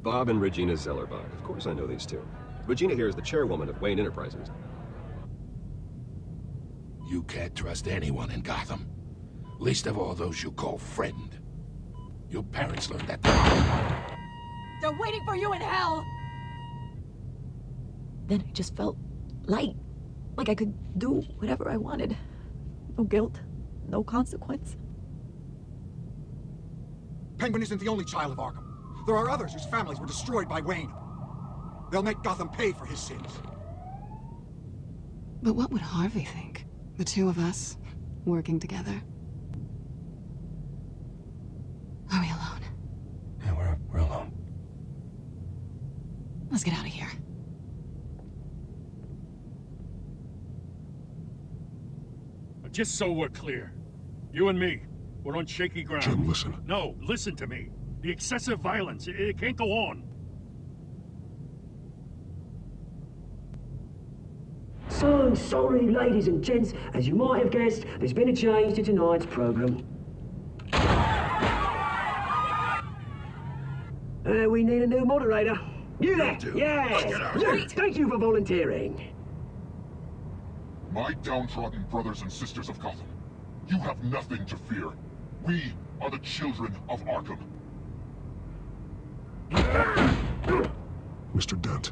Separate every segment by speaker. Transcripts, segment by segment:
Speaker 1: Bob and Regina Zellerbach. Of course I know these two. Regina here is the chairwoman of Wayne Enterprises.
Speaker 2: You can't trust anyone in Gotham. Least of all those you call friend. Your parents learned that.
Speaker 3: They're waiting for you in hell! Then I just felt light. Like I could do whatever I wanted. No guilt, no consequence.
Speaker 4: Penguin isn't the only child of Arkham. There are others whose families were destroyed by Wayne. They'll make Gotham pay for his sins.
Speaker 5: But what would Harvey think? The two of us, working together. Are we alone?
Speaker 1: Yeah, we're alone.
Speaker 5: Let's get out of here.
Speaker 6: Just so we're clear, you and me, we're on shaky ground.
Speaker 2: Jim, listen.
Speaker 6: No, listen to me. The excessive violence, it can't go on.
Speaker 7: So sorry, ladies and gents. As you might have guessed, there's been a change to tonight's program. We need a new moderator. You there? Yes! Thank you for volunteering.
Speaker 8: My downtrodden brothers and sisters of Gotham, you have nothing to fear. We are the children of Arkham.
Speaker 2: Mr. Dent.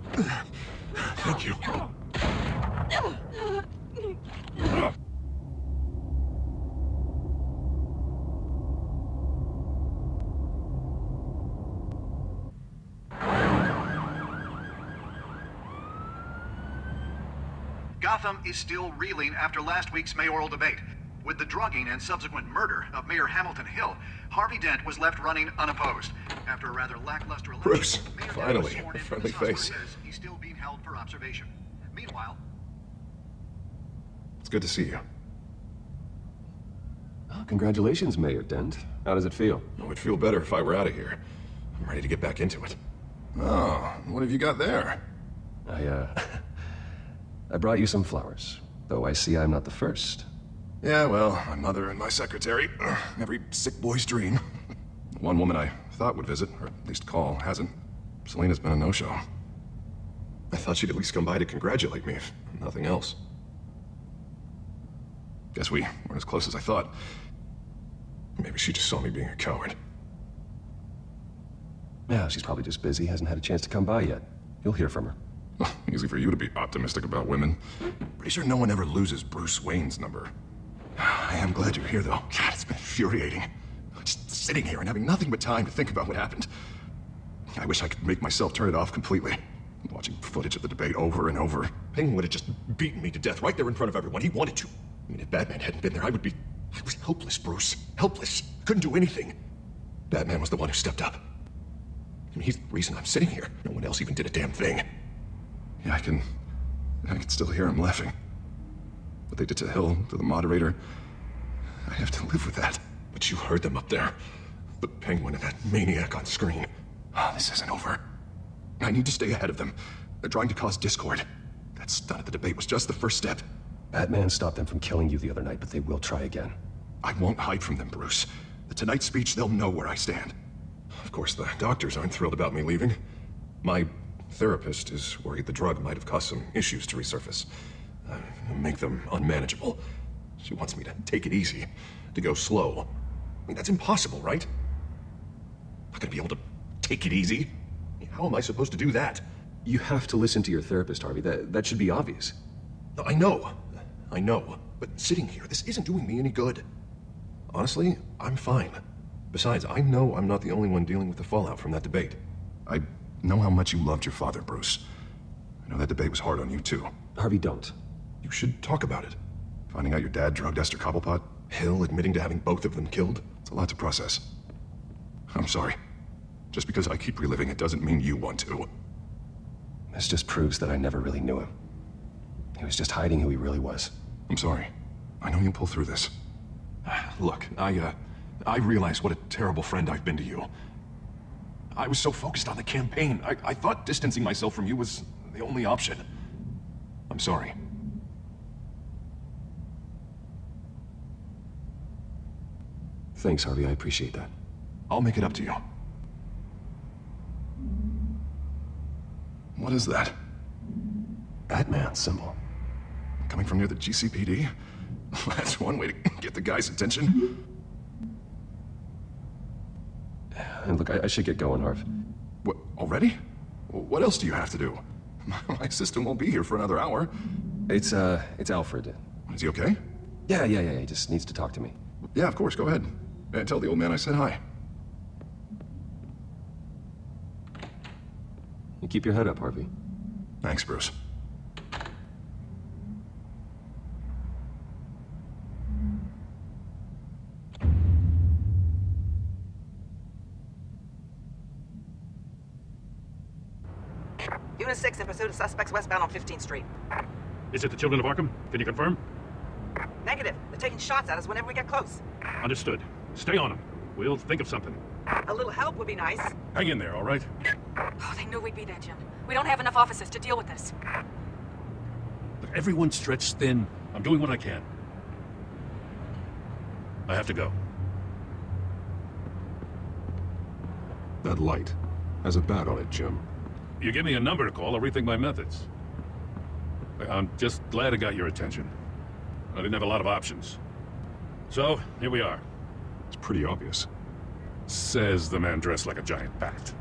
Speaker 2: Thank you.
Speaker 9: Gotham is still reeling after last week's mayoral debate. With the drugging and subsequent murder of Mayor Hamilton Hill, Harvey Dent was left running unopposed. After a rather lackluster election,
Speaker 1: Bruce,
Speaker 9: Mayor Dent
Speaker 1: finally,
Speaker 9: was sworn
Speaker 1: a
Speaker 9: in
Speaker 1: friendly
Speaker 9: as House
Speaker 1: face.
Speaker 9: Cortez. He's still being held for observation. Meanwhile,
Speaker 1: It's good to see you. Oh, congratulations, Mayor Dent. How does it feel?
Speaker 10: Oh, it'd feel better if I were out of here. I'm ready to get back into it. Oh, what have you got there?
Speaker 1: I brought you some flowers, though I see I'm not the first.
Speaker 10: Yeah, well, my mother and my secretary. Every sick boy's dream. One woman I thought would visit, or at least call, hasn't. Selena's been a no-show. I thought she'd at least come by to congratulate me, if nothing else. Guess we weren't as close as I thought. Maybe she just saw me being a coward.
Speaker 1: Yeah, she's probably just busy, hasn't had a chance to come by yet. You'll hear from her.
Speaker 10: Easy for you to be optimistic about women. Pretty sure no one ever loses Bruce Wayne's number. I am glad you're here, though. God, it's been infuriating. Just sitting here and having nothing but time to think about what happened. I wish I could make myself turn it off completely. Watching footage of the debate over and over. Penguin would have just beaten me to death right there in front of everyone. He wanted to. I mean, if Batman hadn't been there, I was helpless, Bruce. Helpless. Couldn't do anything. Batman was the one who stepped up. I mean, he's the reason I'm sitting here. No one else even did a damn thing. Yeah, I can still hear him laughing. What they did to Hill, to the moderator, I have to live with that. But you heard them up there. The Penguin and that maniac on screen. Oh, this isn't over. I need to stay ahead of them. They're trying to cause discord. That stunt at the debate was just the first step.
Speaker 1: Batman stopped them from killing you the other night, but they will try again.
Speaker 10: I won't hide from them, Bruce. The tonight's speech, they'll know where I stand. Of course, the doctors aren't thrilled about me leaving. My therapist is worried the drug might have caused some issues to resurface. Make them unmanageable. She wants me to take it easy, to go slow. I mean, that's impossible, right? I'm not gonna be able to take it easy. How am I supposed to do that?
Speaker 1: You have to listen to your therapist, Harvey. That should be obvious.
Speaker 10: I know. But sitting here, this isn't doing me any good. Honestly, I'm fine. Besides, I know I'm not the only one dealing with the fallout from that debate. I know how much you loved your father, Bruce. I know that debate was hard on you, too.
Speaker 1: Harvey, don't.
Speaker 10: You should talk about it. Finding out your dad drugged Esther Cobblepot, Hill admitting to having both of them killed. It's a lot to process. I'm sorry. Just because I keep reliving it doesn't mean you want to.
Speaker 1: This just proves that I never really knew him. He was just hiding who he really was.
Speaker 10: I'm sorry. I know you'll pull through this. Look, I realize what a terrible friend I've been to you. I was so focused on the campaign. I thought distancing myself from you was the only option. I'm sorry.
Speaker 1: Thanks, Harvey. I appreciate that.
Speaker 10: I'll make it up to you. What is that?
Speaker 1: Batman symbol.
Speaker 10: Coming from near the GCPD? That's one way to get the guy's attention.
Speaker 1: And look, I should get going, Harv.
Speaker 10: What, already? What else do you have to do? My assistant won't be here for another hour.
Speaker 1: It's Alfred.
Speaker 10: Is he okay?
Speaker 1: Yeah, he just needs to talk to me.
Speaker 10: Yeah, of course, go ahead. And tell the old man I said hi.
Speaker 1: You keep your head up, Harvey.
Speaker 10: Thanks, Bruce.
Speaker 11: Unit 6 in pursuit of suspects westbound on 15th Street.
Speaker 6: Is it the children of Arkham? Can you confirm?
Speaker 11: Negative. They're taking shots at us whenever we get close.
Speaker 6: Understood. Stay on them. We'll think of something.
Speaker 11: A little help would be nice.
Speaker 6: Hang in there, all right?
Speaker 12: Oh, they knew we'd be there, Jim. We don't have enough officers to deal with this.
Speaker 6: Look, everyone's stretched thin. I'm doing what I can. I have to go.
Speaker 10: That light has a bat on it, Jim.
Speaker 6: You give me a number to call, I'll rethink my methods. I'm just glad I got your attention. I didn't have a lot of options. So, here we are.
Speaker 10: It's pretty obvious.
Speaker 6: Says the man dressed like a giant bat.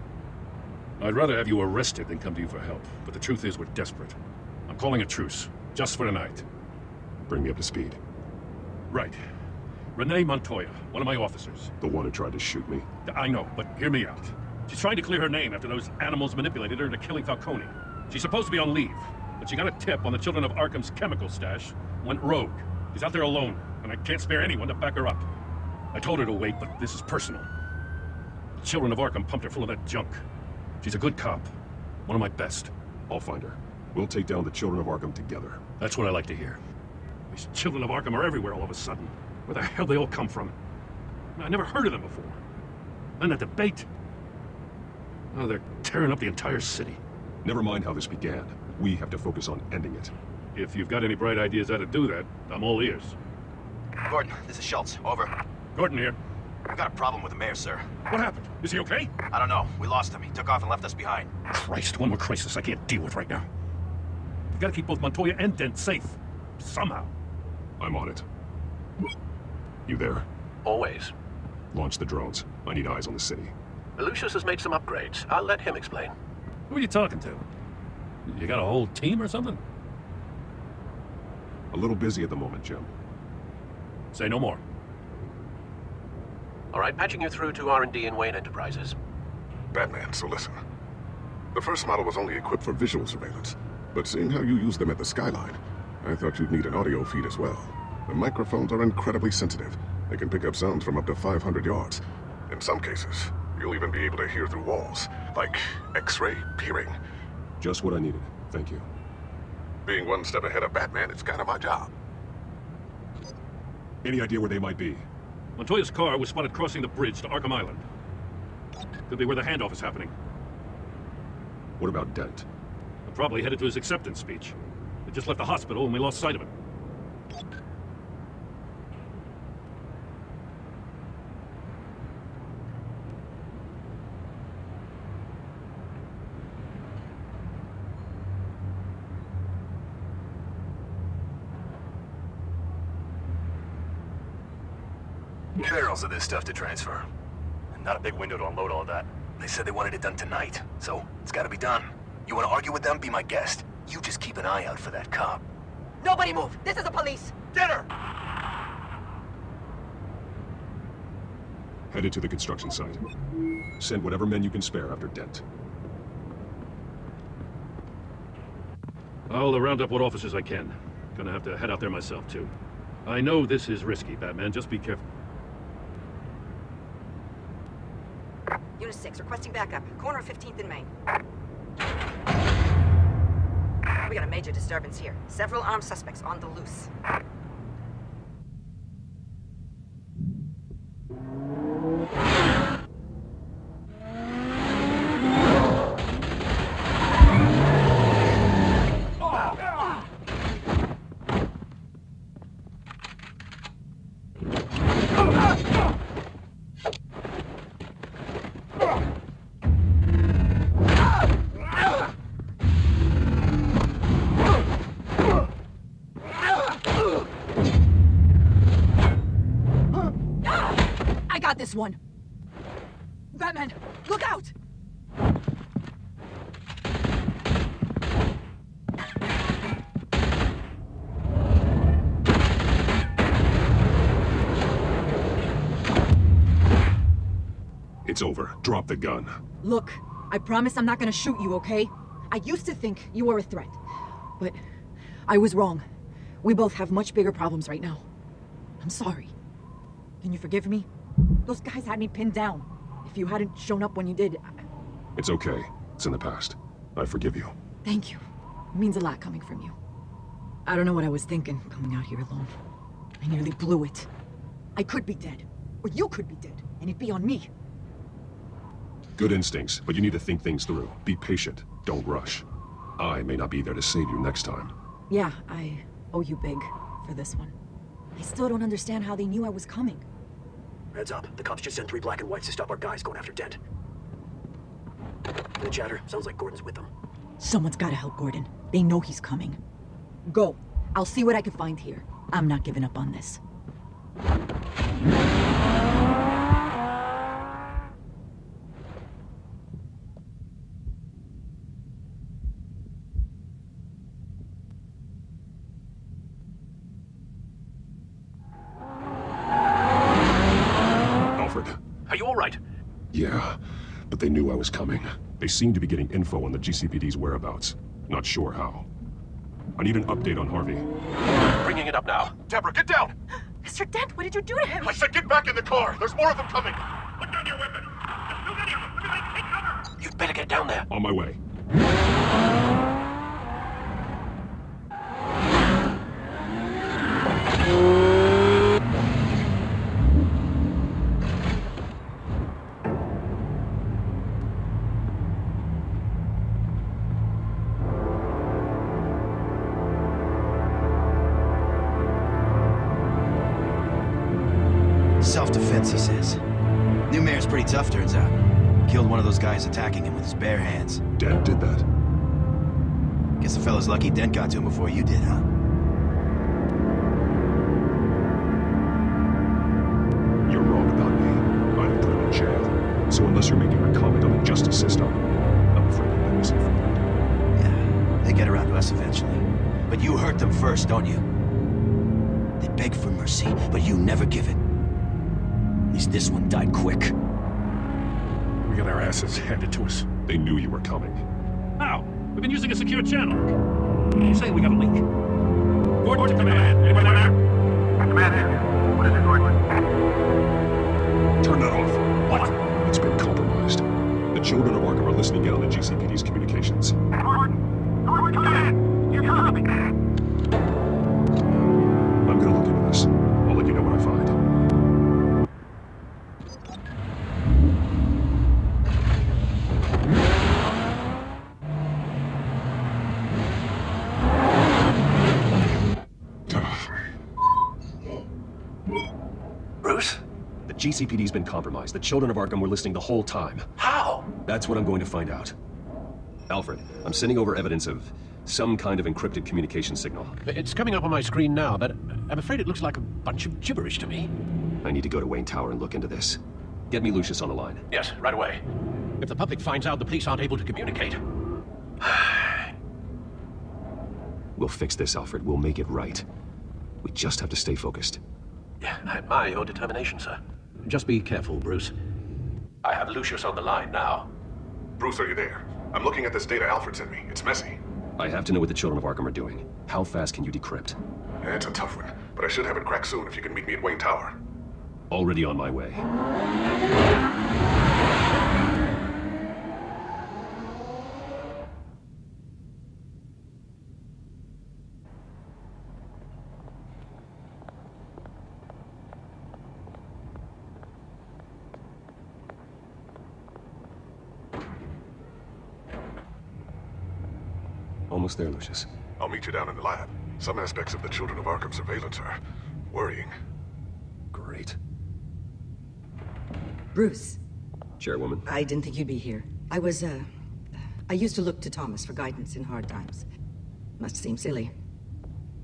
Speaker 6: I'd rather have you arrested than come to you for help, but the truth is we're desperate. I'm calling a truce, just for tonight.
Speaker 10: Bring me up to speed.
Speaker 6: Right. Renee Montoya, one of my officers.
Speaker 10: The one who tried to shoot me?
Speaker 6: I know, but hear me out. She's trying to clear her name after those animals manipulated her into killing Falcone. She's supposed to be on leave, but she got a tip on the Children of Arkham's chemical stash, went rogue. She's out there alone, and I can't spare anyone to back her up. I told her to wait, but this is personal. The Children of Arkham pumped her full of that junk. She's a good cop. One of my best.
Speaker 10: I'll find her. We'll take down the Children of Arkham together.
Speaker 6: That's what I like to hear. These Children of Arkham are everywhere all of a sudden. Where the hell they all come from? I never heard of them before. Then that debate. Oh, they're tearing up the entire city.
Speaker 10: Never mind how this began. We have to focus on ending it.
Speaker 6: If you've got any bright ideas how to do that, I'm all ears.
Speaker 13: Gordon, this is Schultz. Over.
Speaker 6: Gordon here.
Speaker 13: I've got a problem with the mayor, sir.
Speaker 6: What happened? Is he okay?
Speaker 13: I don't know. We lost him. He took off and left us behind.
Speaker 6: Christ, one more crisis I can't deal with right now. We've got to keep both Montoya and Dent safe. Somehow.
Speaker 10: I'm on it. You there?
Speaker 14: Always.
Speaker 10: Launch the drones. I need eyes on the city.
Speaker 14: Lucius has made some upgrades. I'll let him explain.
Speaker 6: Who are you talking to? You got a whole team or something?
Speaker 10: A little busy at the moment, Jim.
Speaker 6: Say no more.
Speaker 14: All right, patching you through to R&D in Wayne Enterprises.
Speaker 15: Batman, so listen. The first model was only equipped for visual surveillance, but seeing how you use them at the skyline, I thought you'd need an audio feed as well. The microphones are incredibly sensitive. They can pick up sounds from up to 500 yards. In some cases, you'll even be able to hear through walls, like X-ray peering.
Speaker 10: Just what I needed. Thank you.
Speaker 15: Being one step ahead of Batman, it's kind of my job.
Speaker 10: Any idea where they might be?
Speaker 6: Montoya's car was spotted crossing the bridge to Arkham Island. Could be where the handoff is happening.
Speaker 10: What about Dent?
Speaker 6: They're probably headed to his acceptance speech. They just left the hospital and we lost sight of him.
Speaker 13: Barrels of this stuff to transfer. Not a big window to unload all of that. They said they wanted it done tonight, so it's gotta be done. You wanna argue with them? Be my guest. You just keep an eye out for that cop.
Speaker 11: Nobody move! This is the police!
Speaker 13: Get her!
Speaker 10: Headed to the construction site. Send whatever men you can spare after Dent.
Speaker 6: I'll round up what officers I can. Gonna have to head out there myself, too. I know this is risky, Batman. Just be careful.
Speaker 11: Unit 6, requesting backup. Corner of 15th and Main. We got a major disturbance here. Several armed suspects on the loose.
Speaker 3: this one. Batman, look out!
Speaker 6: It's over. Drop the gun.
Speaker 3: Look, I promise I'm not gonna shoot you, okay? I used to think you were a threat, but I was wrong. We both have much bigger problems right now. I'm sorry. Can you forgive me? Those guys had me pinned down. If you hadn't shown up when you did...
Speaker 6: It's okay. It's in the past. I forgive you.
Speaker 3: Thank you. It means a lot coming from you. I don't know what I was thinking, coming out here alone. I nearly blew it. I could be dead. Or you could be dead, and it'd be on me.
Speaker 6: Good instincts, but you need to think things through. Be patient. Don't rush. I may not be there to save you next time.
Speaker 3: Yeah, I owe you big for this one. I still don't understand how they knew I was coming.
Speaker 7: Heads up. The cops just sent 3 black and whites to stop our guys going after Dent. The chatter sounds like Gordon's with them.
Speaker 3: Someone's gotta help Gordon. They know he's coming. Go. I'll see what I can find here. I'm not giving up on this.
Speaker 14: Are you all right?
Speaker 6: Yeah, but they knew I was coming. They seem to be getting info on the GCPD's whereabouts. Not sure how. I need an update on Harvey.
Speaker 14: Bringing it up now.
Speaker 8: Deborah, get down!
Speaker 12: Mr. Dent, what did you do to him?
Speaker 8: I said get back in the car! There's more of them coming!
Speaker 16: Put down your weapon! There's too many of them! Take cover!
Speaker 14: You'd better get down there.
Speaker 6: On my way.
Speaker 17: Self-defense, he says. New mayor's pretty tough, turns out. Killed one of those guys attacking him with his bare hands.
Speaker 6: Dent did that.
Speaker 17: Guess the fella's lucky Dent got to him before you did, huh?
Speaker 6: You're wrong about me. I'd have put him in jail. So unless you're making a comment on the justice system, I'm afraid you'll be misinformed.
Speaker 17: Yeah, they get around to us eventually. But you hurt them first, don't you? They beg for mercy, but you never give it. At least this one died quick.
Speaker 6: We got our asses handed to us. They knew you were coming. How? We've been using a secure channel. You say we got a leak? Gordon to command. Anyone there?
Speaker 16: Command here. What is it, Gordon?
Speaker 6: Turn that off. What? It's been compromised. The children of Arkham are listening in on the GCPD's communications.
Speaker 16: Gordon! Gordon, come in! You're coming!
Speaker 6: I'm gonna look into this. I'll let you know what I find.
Speaker 14: Bruce?
Speaker 1: The GCPD's been compromised. The children of Arkham were listening the whole time.
Speaker 14: How?
Speaker 1: That's what I'm going to find out. Alfred, I'm sending over evidence of some kind of encrypted communication signal.
Speaker 14: It's coming up on my screen now, but I'm afraid it looks like a bunch of gibberish to me.
Speaker 1: I need to go to Wayne Tower and look into this. Get me Lucius on the line.
Speaker 14: Yes, right away. If the public finds out the police aren't able to communicate...
Speaker 1: We'll fix this, Alfred. We'll make it right. We just have to stay focused.
Speaker 14: Yeah, I admire your determination, sir. Just be careful, Bruce. I have Lucius on the line now.
Speaker 15: Bruce, are you there? I'm looking at this data Alfred sent me. It's messy.
Speaker 1: I have to know what the children of Arkham are doing. How fast can you decrypt?
Speaker 15: Yeah, it's a tough one, but I should have it cracked soon if you can meet me at Wayne Tower.
Speaker 1: Already on my way. Almost there, Lucius.
Speaker 15: I'll meet you down in the lab. Some aspects of the Children of Arkham surveillance are worrying.
Speaker 1: Great.
Speaker 18: Bruce.
Speaker 1: Chairwoman.
Speaker 18: I didn't think you'd be here. I used to look to Thomas for guidance in hard times. Must seem silly.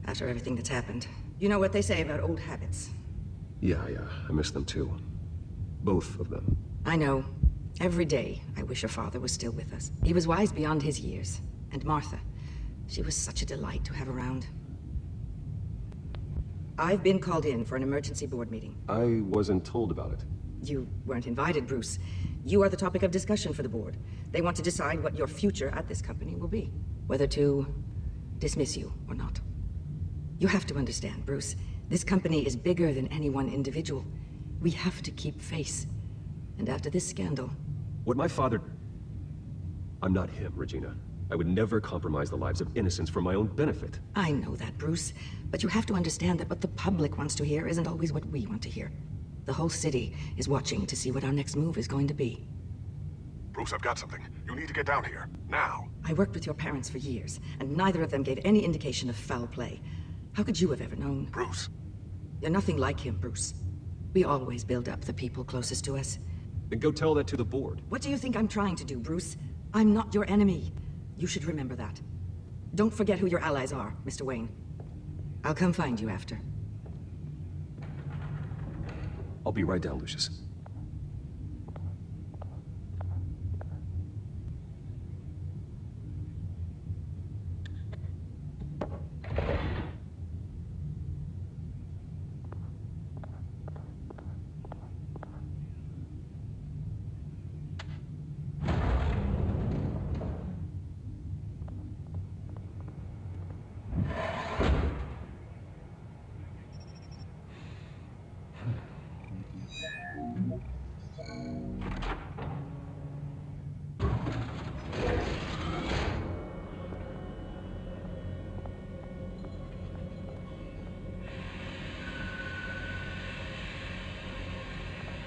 Speaker 18: After everything that's happened. You know what they say about old habits.
Speaker 1: Yeah, I miss them too. Both of them.
Speaker 18: I know. Every day, I wish your father was still with us. He was wise beyond his years. And Martha, she was such a delight to have around. I've been called in for an emergency board meeting.
Speaker 1: I wasn't told about it.
Speaker 18: You weren't invited, Bruce. You are the topic of discussion for the board. They want to decide what your future at this company will be. Whether to dismiss you or not. You have to understand, Bruce. This company is bigger than any one individual. We have to keep face. And after this scandal...
Speaker 1: What my father... I'm not him, Regina. I would never compromise the lives of innocents for my own benefit.
Speaker 18: I know that, Bruce. But you have to understand that what the public wants to hear isn't always what we want to hear. The whole city is watching to see what our next move is going to be.
Speaker 15: Bruce, I've got something. You need to get down here. Now.
Speaker 18: I worked with your parents for years, and neither of them gave any indication of foul play. How could you have ever known?
Speaker 15: Bruce.
Speaker 18: You're nothing like him, Bruce. We always build up the people closest to us.
Speaker 1: Then go tell that to the board.
Speaker 18: What do you think I'm trying to do, Bruce? I'm not your enemy. You should remember that. Don't forget who your allies are, Mr. Wayne. I'll come find you after.
Speaker 1: I'll be right down, Lucius.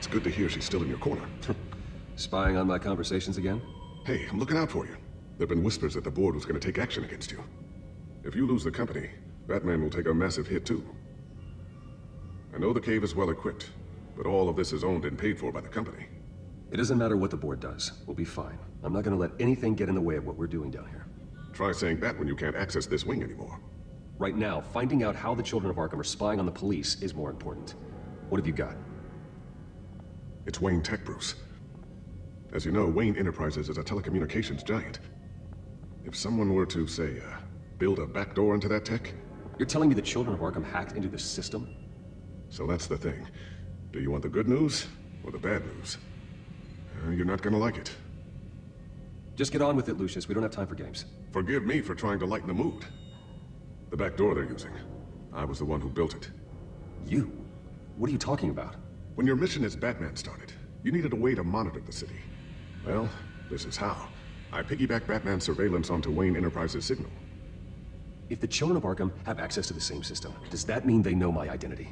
Speaker 15: Good to hear she's still in your corner.
Speaker 1: Spying on my conversations again?
Speaker 15: Hey, I'm looking out for you. There've been whispers that the board was going to take action against you. If you lose the company, Batman will take a massive hit too. I know the cave is well equipped, but all of this is owned and paid for by the company.
Speaker 1: It doesn't matter what the board does. We'll be fine. I'm not going to let anything get in the way of what we're doing down here.
Speaker 15: Try saying that when you can't access this wing anymore.
Speaker 1: Right now, finding out how the children of Arkham are spying on the police is more important. What have you got?
Speaker 15: It's Wayne Tech, Bruce. As you know, Wayne Enterprises is a telecommunications giant. If someone were to, say, build a backdoor into that tech...
Speaker 1: You're telling me the children of Arkham hacked into the system?
Speaker 15: So that's the thing. Do you want the good news, or the bad news? You're not gonna like it.
Speaker 1: Just get on with it, Lucius. We don't have time for games.
Speaker 15: Forgive me for trying to lighten the mood. The backdoor they're using, I was the one who built it.
Speaker 1: You? What are you talking about?
Speaker 15: When your mission as Batman started, you needed a way to monitor the city. Well, this is how. I piggybacked Batman's surveillance onto Wayne Enterprises' signal.
Speaker 1: If the children of Arkham have access to the same system, does that mean they know my identity?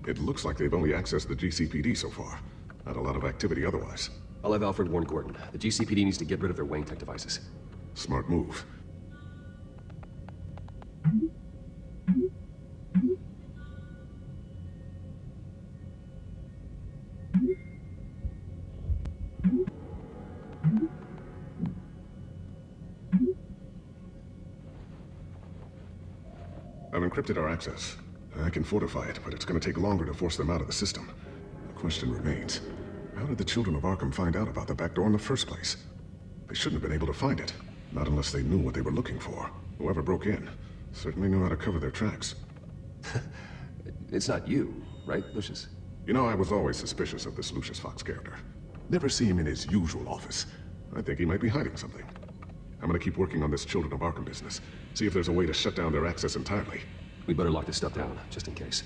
Speaker 15: It looks like they've only accessed the GCPD so far. Not a lot of activity otherwise.
Speaker 1: I'll have Alfred warn Gordon. The GCPD needs to get rid of their Wayne Tech devices.
Speaker 15: Smart move. I've encrypted our access. I can fortify it, but it's going to take longer to force them out of the system. The question remains, how did the children of Arkham find out about the back door in the first place? They shouldn't have been able to find it, not unless they knew what they were looking for. Whoever broke in certainly knew how to cover their tracks.
Speaker 1: It's not you, right, Lucius?
Speaker 15: You know, I was always suspicious of this Lucius Fox character. Never see him in his usual office. I think he might be hiding something. I'm gonna keep working on this Children of Arkham business. See if there's a way to shut down their access entirely.
Speaker 1: We better lock this stuff down, just in case.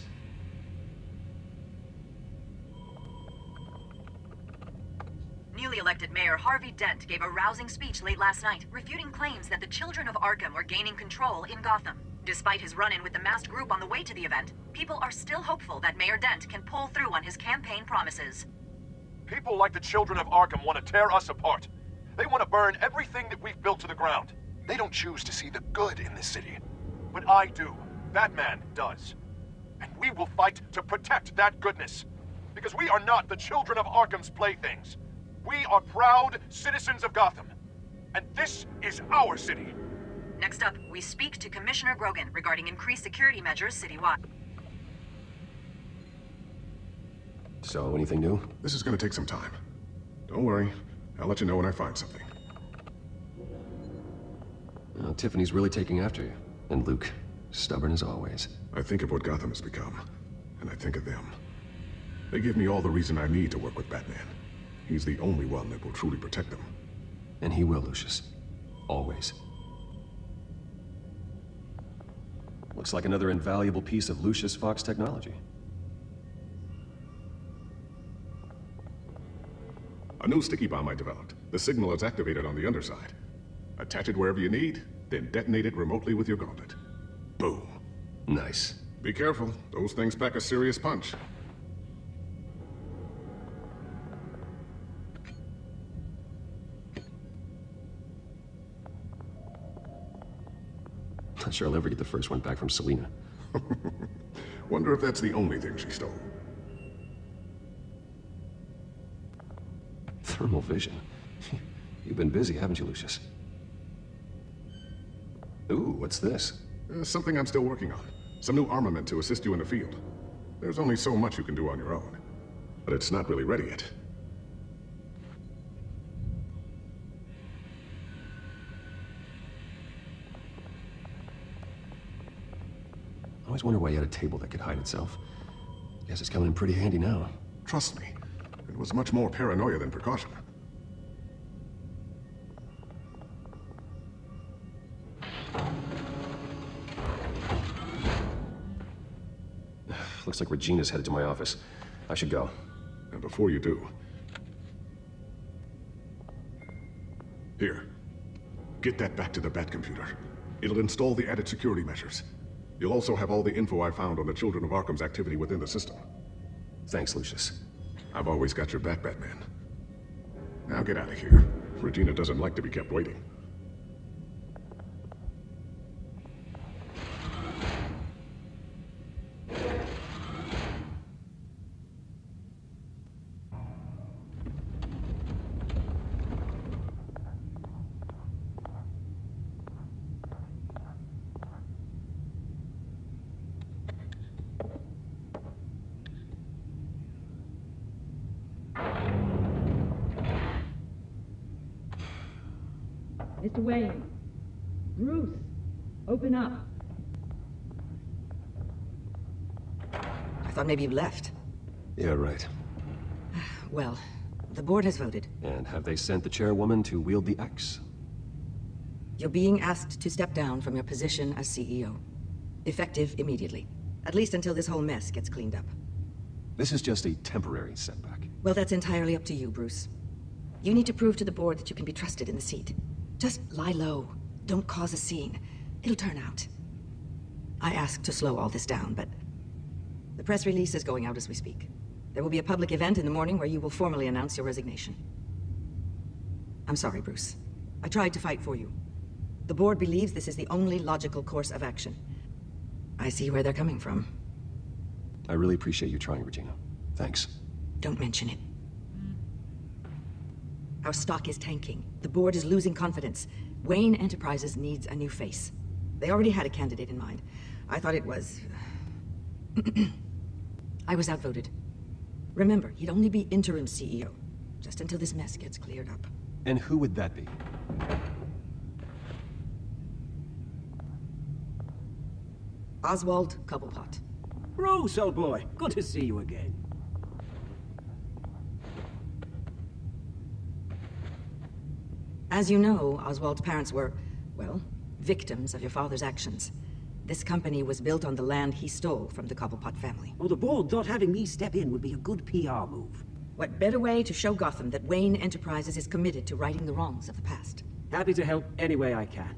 Speaker 19: Newly elected Mayor Harvey Dent gave a rousing speech late last night, refuting claims that the children of Arkham were gaining control in Gotham. Despite his run-in with the masked group on the way to the event, people are still hopeful that Mayor Dent can pull through on his campaign promises.
Speaker 13: People like the children of Arkham want to tear us apart. They want to burn everything that we've built to the ground. They don't choose to see the good in this city. But I do. Batman does. And we will fight to protect that goodness. Because we are not the children of Arkham's playthings. We are proud citizens of Gotham. And this is our city.
Speaker 19: Next up, we speak to Commissioner Grogan regarding increased security measures citywide.
Speaker 1: So, anything new?
Speaker 15: This is gonna take some time. Don't worry. I'll let you know when I find something.
Speaker 1: Tiffany's really taking after you. And Luke, stubborn as always.
Speaker 15: I think of what Gotham has become, and I think of them. They give me all the reason I need to work with Batman. He's the only one that will truly protect them.
Speaker 1: And he will, Lucius. Always. Looks like another invaluable piece of Lucius Fox technology.
Speaker 15: A new sticky bomb I developed. The signal is activated on the underside. Attach it wherever you need, then detonate it remotely with your gauntlet. Boom.
Speaker 1: Nice.
Speaker 15: Be careful. Those things pack a serious punch.
Speaker 1: Not sure I'll ever get the first one back from Selina.
Speaker 15: Wonder if that's the only thing she stole.
Speaker 1: Thermal vision. You've been busy, haven't you, Lucius? Ooh, what's this?
Speaker 15: Something I'm still working on. Some new armament to assist you in the field. There's only so much you can do on your own. But it's not really ready yet.
Speaker 1: I always wonder why you had a table that could hide itself. Guess it's coming in pretty handy now.
Speaker 15: Trust me, it was much more paranoia than precaution.
Speaker 1: Looks like Regina's headed to my office. I should go.
Speaker 15: And before you do... Here. Get that back to the Bat computer. It'll install the added security measures. You'll also have all the info I found on the Children of Arkham's activity within the system.
Speaker 1: Thanks, Lucius.
Speaker 15: I've always got your back, Batman. Now get out of here. Regina doesn't like to be kept waiting.
Speaker 18: Mr. Wayne. Bruce, open up. I thought maybe you left.
Speaker 1: Yeah, right.
Speaker 18: Well, the board has voted.
Speaker 1: And have they sent the chairwoman to wield the axe?
Speaker 18: You're being asked to step down from your position as CEO. Effective immediately. At least until this whole mess gets cleaned up.
Speaker 1: This is just a temporary setback.
Speaker 18: Well, that's entirely up to you, Bruce. You need to prove to the board that you can be trusted in the seat. Just lie low. Don't cause a scene. It'll turn out. I asked to slow all this down, but the press release is going out as we speak. There will be a public event in the morning where you will formally announce your resignation. I'm sorry, Bruce. I tried to fight for you. The board believes this is the only logical course of action. I see where they're coming from.
Speaker 1: I really appreciate you trying, Regina. Thanks.
Speaker 18: Don't mention it. Our stock is tanking. The board is losing confidence. Wayne Enterprises needs a new face. They already had a candidate in mind. I thought it was... I was outvoted. Remember, he'd only be interim CEO, just until this mess gets cleared up.
Speaker 1: And who would that be?
Speaker 18: Oswald Cobblepot.
Speaker 20: Bruce, old boy. Good to see you again.
Speaker 18: As you know, Oswald's parents were, well, victims of your father's actions. This company was built on the land he stole from the Cobblepot family.
Speaker 20: Well, the board thought having me step in would be a good PR move.
Speaker 18: What better way to show Gotham that Wayne Enterprises is committed to righting the wrongs of the past?
Speaker 20: Happy to help any way I can.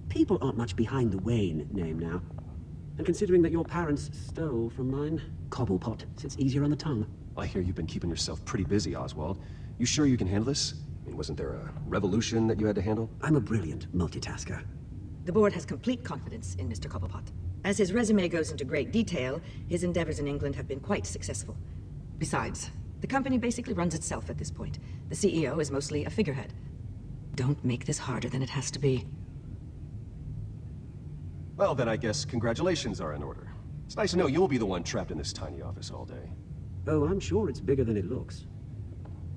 Speaker 20: People aren't much behind the Wayne name now. And considering that your parents stole from mine, Cobblepot sits easier on the tongue.
Speaker 1: I hear you've been keeping yourself pretty busy, Oswald. You sure you can handle this? I mean, wasn't there a revolution that you had to handle?
Speaker 20: I'm a brilliant multitasker.
Speaker 18: The board has complete confidence in Mr. Cobblepot. As his resume goes into great detail, his endeavors in England have been quite successful. Besides, the company basically runs itself at this point. The CEO is mostly a figurehead. Don't make this harder than it has to be.
Speaker 1: Well, then I guess congratulations are in order. It's nice to know you'll be the one trapped in this tiny office all day.
Speaker 20: Oh, I'm sure it's bigger than it looks.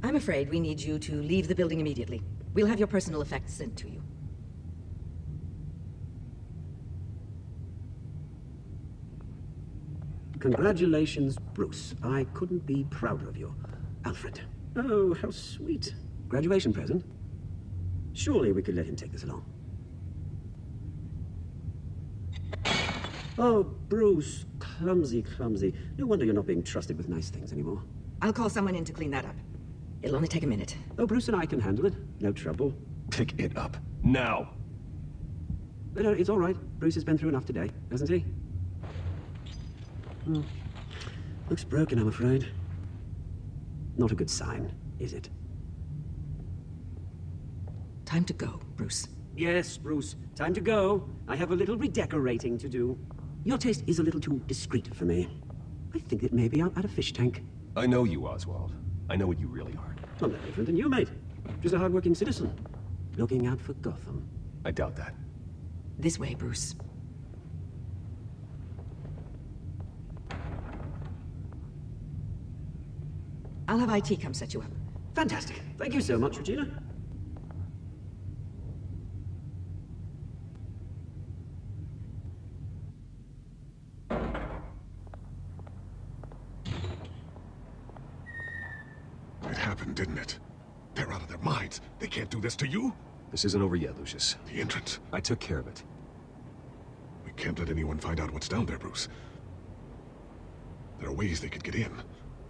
Speaker 18: I'm afraid we need you to leave the building immediately. We'll have your personal effects sent to you.
Speaker 20: Congratulations, Bruce. I couldn't be prouder of you. Alfred. Oh, how sweet. Graduation present? Surely we could let him take this along. Oh, Bruce. Clumsy, clumsy. No wonder you're not being trusted with nice things anymore.
Speaker 18: I'll call someone in to clean that up. It'll only take a minute.
Speaker 20: Oh, Bruce and I can handle it. No trouble.
Speaker 1: Pick it up. Now!
Speaker 20: No, it's all right. Bruce has been through enough today, hasn't he? Looks broken, I'm afraid. Not a good sign, is it?
Speaker 18: Time to go, Bruce.
Speaker 20: Yes, Bruce. Time to go. I have a little redecorating to do. Your taste is a little too discreet for me. I think that maybe I'm at a fish tank.
Speaker 1: I know you, Oswald. I know what you really are.
Speaker 20: I'm no different than you, mate. Just a hard-working citizen. Looking out for Gotham.
Speaker 1: I doubt that.
Speaker 18: This way, Bruce. I'll have IT come set you up.
Speaker 20: Fantastic. Thank you so much, Regina.
Speaker 15: It happened, didn't it? They're out of their minds. They can't do this to you.
Speaker 1: This isn't over yet, Lucius.
Speaker 15: The entrance.
Speaker 1: I took care of it.
Speaker 15: We can't let anyone find out what's down there, Bruce. There are ways they could get in.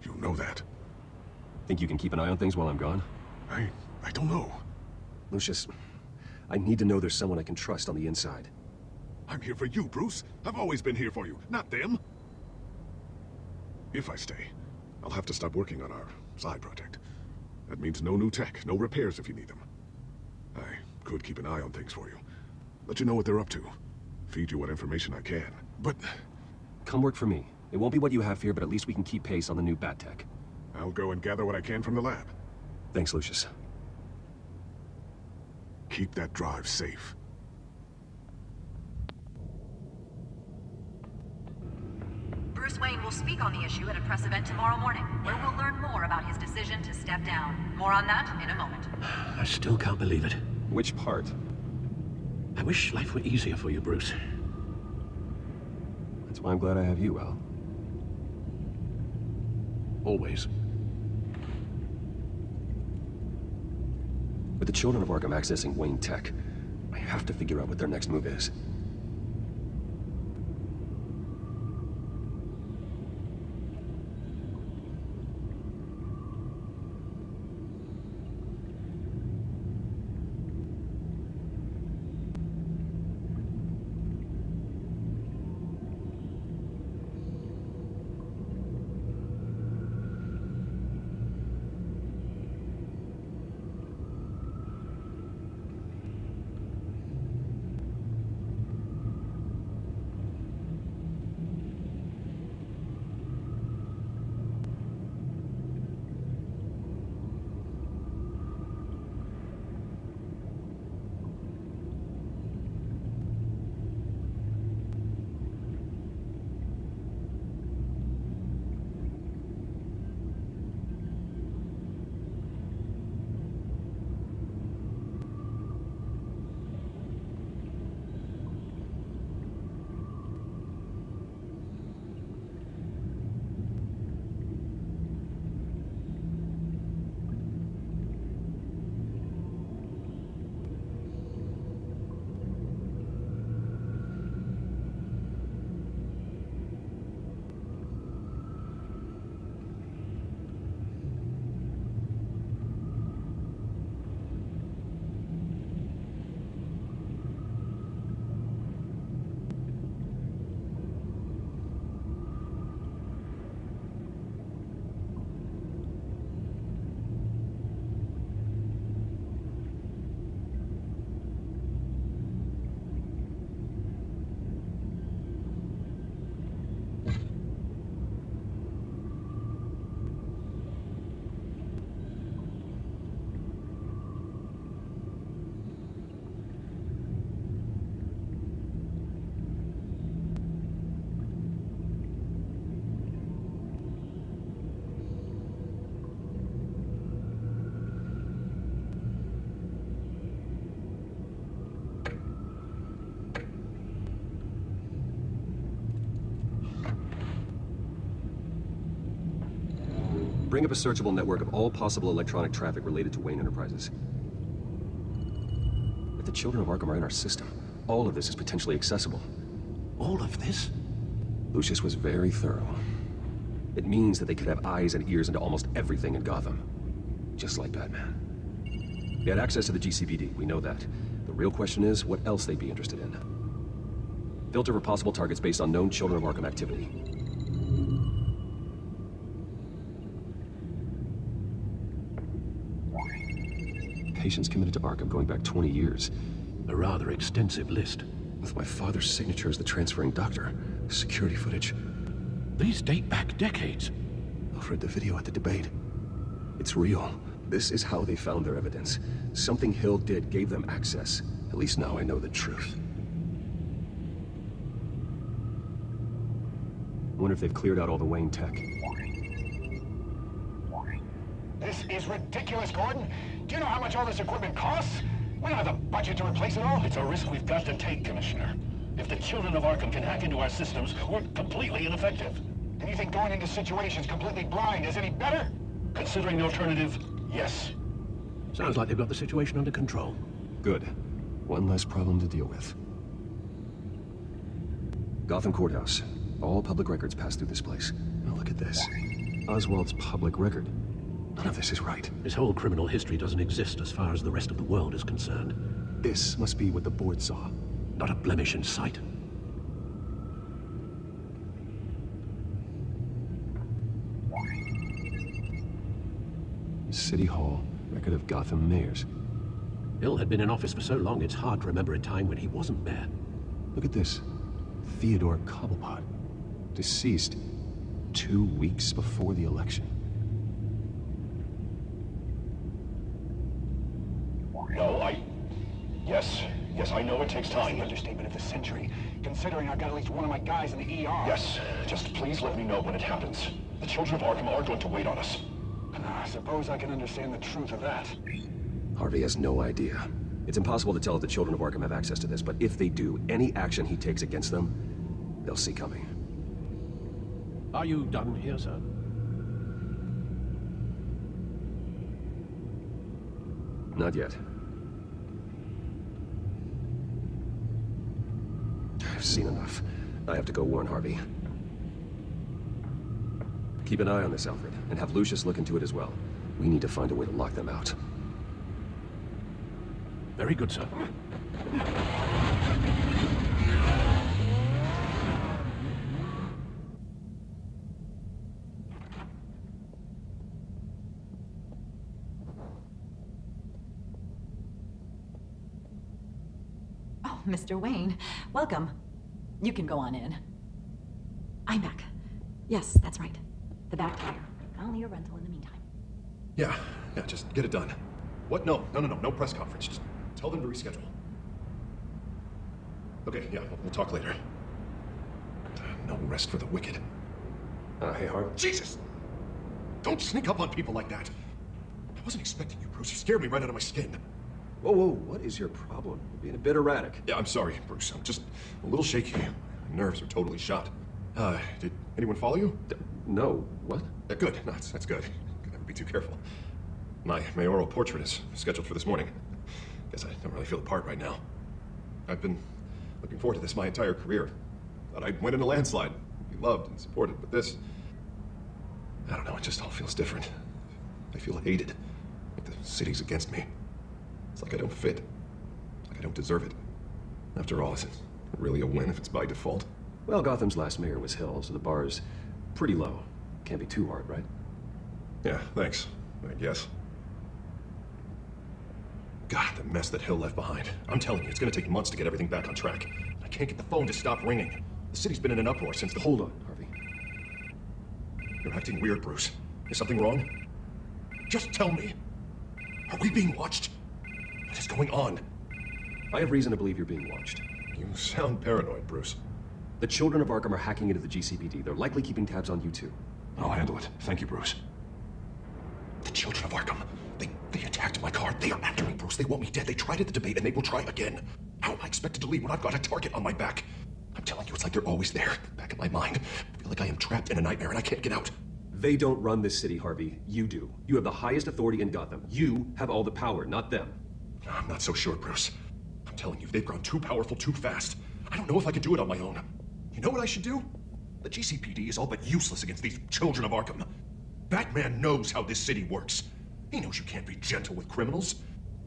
Speaker 15: You know that.
Speaker 1: Think you can keep an eye on things while I'm gone?
Speaker 15: I don't know.
Speaker 1: Lucius, I need to know there's someone I can trust on the inside.
Speaker 15: I'm here for you, Bruce. I've always been here for you, not them. If I stay, I'll have to stop working on our side project. That means no new tech, no repairs if you need them. I could keep an eye on things for you. Let you know what they're up to. Feed you what information I can. But...
Speaker 1: Come work for me. It won't be what you have here, but at least we can keep pace on the new bat tech.
Speaker 15: I'll go and gather what I can from the lab.
Speaker 1: Thanks, Lucius.
Speaker 15: Keep that drive safe.
Speaker 19: Bruce Wayne will speak on the issue at a press event tomorrow morning, where we'll learn more about his decision to step down. More on that in a moment.
Speaker 14: I still can't believe it.
Speaker 1: Which part?
Speaker 14: I wish life were easier for you, Bruce.
Speaker 1: That's why I'm glad I have you, Al.
Speaker 14: Always.
Speaker 1: With the children of Arkham accessing Wayne Tech, I have to figure out what their next move is. Bring up a searchable network of all possible electronic traffic related to Wayne Enterprises. If the children of Arkham are in our system, all of this is potentially accessible.
Speaker 14: All of this?
Speaker 1: Lucius was very thorough. It means that they could have eyes and ears into almost everything in Gotham. Just like Batman. They had access to the GCPD, we know that. The real question is, what else they'd be interested in. Filter for possible targets based on known Children of Arkham activity. Patients committed to Arkham going back 20 years.
Speaker 14: A rather extensive list.
Speaker 1: With my father's signature as the transferring doctor. Security footage.
Speaker 14: These date back decades.
Speaker 1: Alfred, the video at the debate. It's real. This is how they found their evidence. Something Hill did gave them access. At least now I know the truth. I wonder if they've cleared out all the Wayne tech.
Speaker 16: This is ridiculous, Gordon. Do you know how much all this equipment costs? We don't have the budget to replace it all.
Speaker 6: It's a risk we've got to take, Commissioner. If the children of Arkham can hack into our systems, we're completely ineffective.
Speaker 16: And you think going into situations completely blind is any better?
Speaker 6: Considering the alternative, yes.
Speaker 14: Sounds like they've got the situation under control.
Speaker 1: Good. One less problem to deal with. Gotham Courthouse. All public records pass through this place. Now look at this. Oswald's public record. None of this is right.
Speaker 14: His whole criminal history doesn't exist as far as the rest of the world is concerned.
Speaker 1: This must be what the board saw.
Speaker 14: Not a blemish in sight.
Speaker 1: City Hall. Record of Gotham mayors.
Speaker 14: Hill had been in office for so long, it's hard to remember a time when he wasn't mayor.
Speaker 1: Look at this. Theodore Cobblepot. Deceased 2 weeks before the election.
Speaker 16: No, Yes, I know it takes time. That's the understatement of the century, considering I've got at least one of my guys in the ER.
Speaker 6: Yes, just please let me know when it happens. The children of Arkham are going to wait on us.
Speaker 16: I suppose I can understand the truth of that.
Speaker 1: Harvey has no idea. It's impossible to tell if the children of Arkham have access to this, but if they do, any action he takes against them, they'll see coming.
Speaker 14: Are you done here, sir?
Speaker 1: Not yet. I've seen enough. I have to go warn Harvey. Keep an eye on this, Alfred, and have Lucius look into it as well. We need to find a way to lock them out.
Speaker 14: Very good, sir.
Speaker 19: Oh, Mr. Wayne, welcome. You can go on in. I'm back. Yes, that's right. The back tire. I'll need a rental in the meantime.
Speaker 10: Yeah, just get it done. What? No press conference. Just tell them to reschedule. Okay, yeah, we'll talk later. No rest for the wicked. Hey, Harvey. Jesus! Don't sneak up on people like that. I wasn't expecting you, Bruce. You scared me right out of my skin.
Speaker 1: Whoa, what is your problem? You're being a bit erratic.
Speaker 10: Yeah, I'm sorry, Bruce. I'm just a little shaky. My nerves are totally shot. Did anyone follow you?
Speaker 1: No. What?
Speaker 10: Good. No, that's good. Gotta never be too careful. My mayoral portrait is scheduled for this morning. Guess I don't really feel the part right now. I've been looking forward to this my entire career. Thought I'd win in a landslide. Be loved and supported, but this... I don't know, it just all feels different. I feel hated. Like the city's against me. It's like I don't fit. Like I don't deserve it. After all, is it really a win if it's by default?
Speaker 1: Well, Gotham's last mayor was Hill, so the bar's pretty low. Can't be too hard, right?
Speaker 10: Yeah, thanks. I guess. God, the mess that Hill left behind. I'm telling you, it's gonna take months to get everything back on track. I can't get the phone to stop ringing. The city's been in an uproar since the...
Speaker 1: Hold on, Harvey.
Speaker 10: You're acting weird, Bruce. Is something wrong? Just tell me. Are we being watched? What is going on?
Speaker 1: I have reason to believe you're being watched.
Speaker 10: You sound paranoid, Bruce.
Speaker 1: The children of Arkham are hacking into the GCPD. They're likely keeping tabs on you too.
Speaker 10: I'll handle it. Thank you, Bruce. The children of Arkham. They attacked my car. They are after me, Bruce. They want me dead. They tried at the debate, and they will try again. How am I expected to leave when I've got a target on my back? I'm telling you, it's like they're always there, back in my mind. I feel like I am trapped in a nightmare, and I can't get out.
Speaker 1: They don't run this city, Harvey. You do. You have the highest authority in Gotham. You have all the power, not them.
Speaker 10: I'm not so sure, Bruce. I'm telling you, they've grown too powerful too fast. I don't know if I could do it on my own. You know what I should do? The GCPD is all but useless against these children of Arkham. Batman knows how this city works. He knows you can't be gentle with criminals.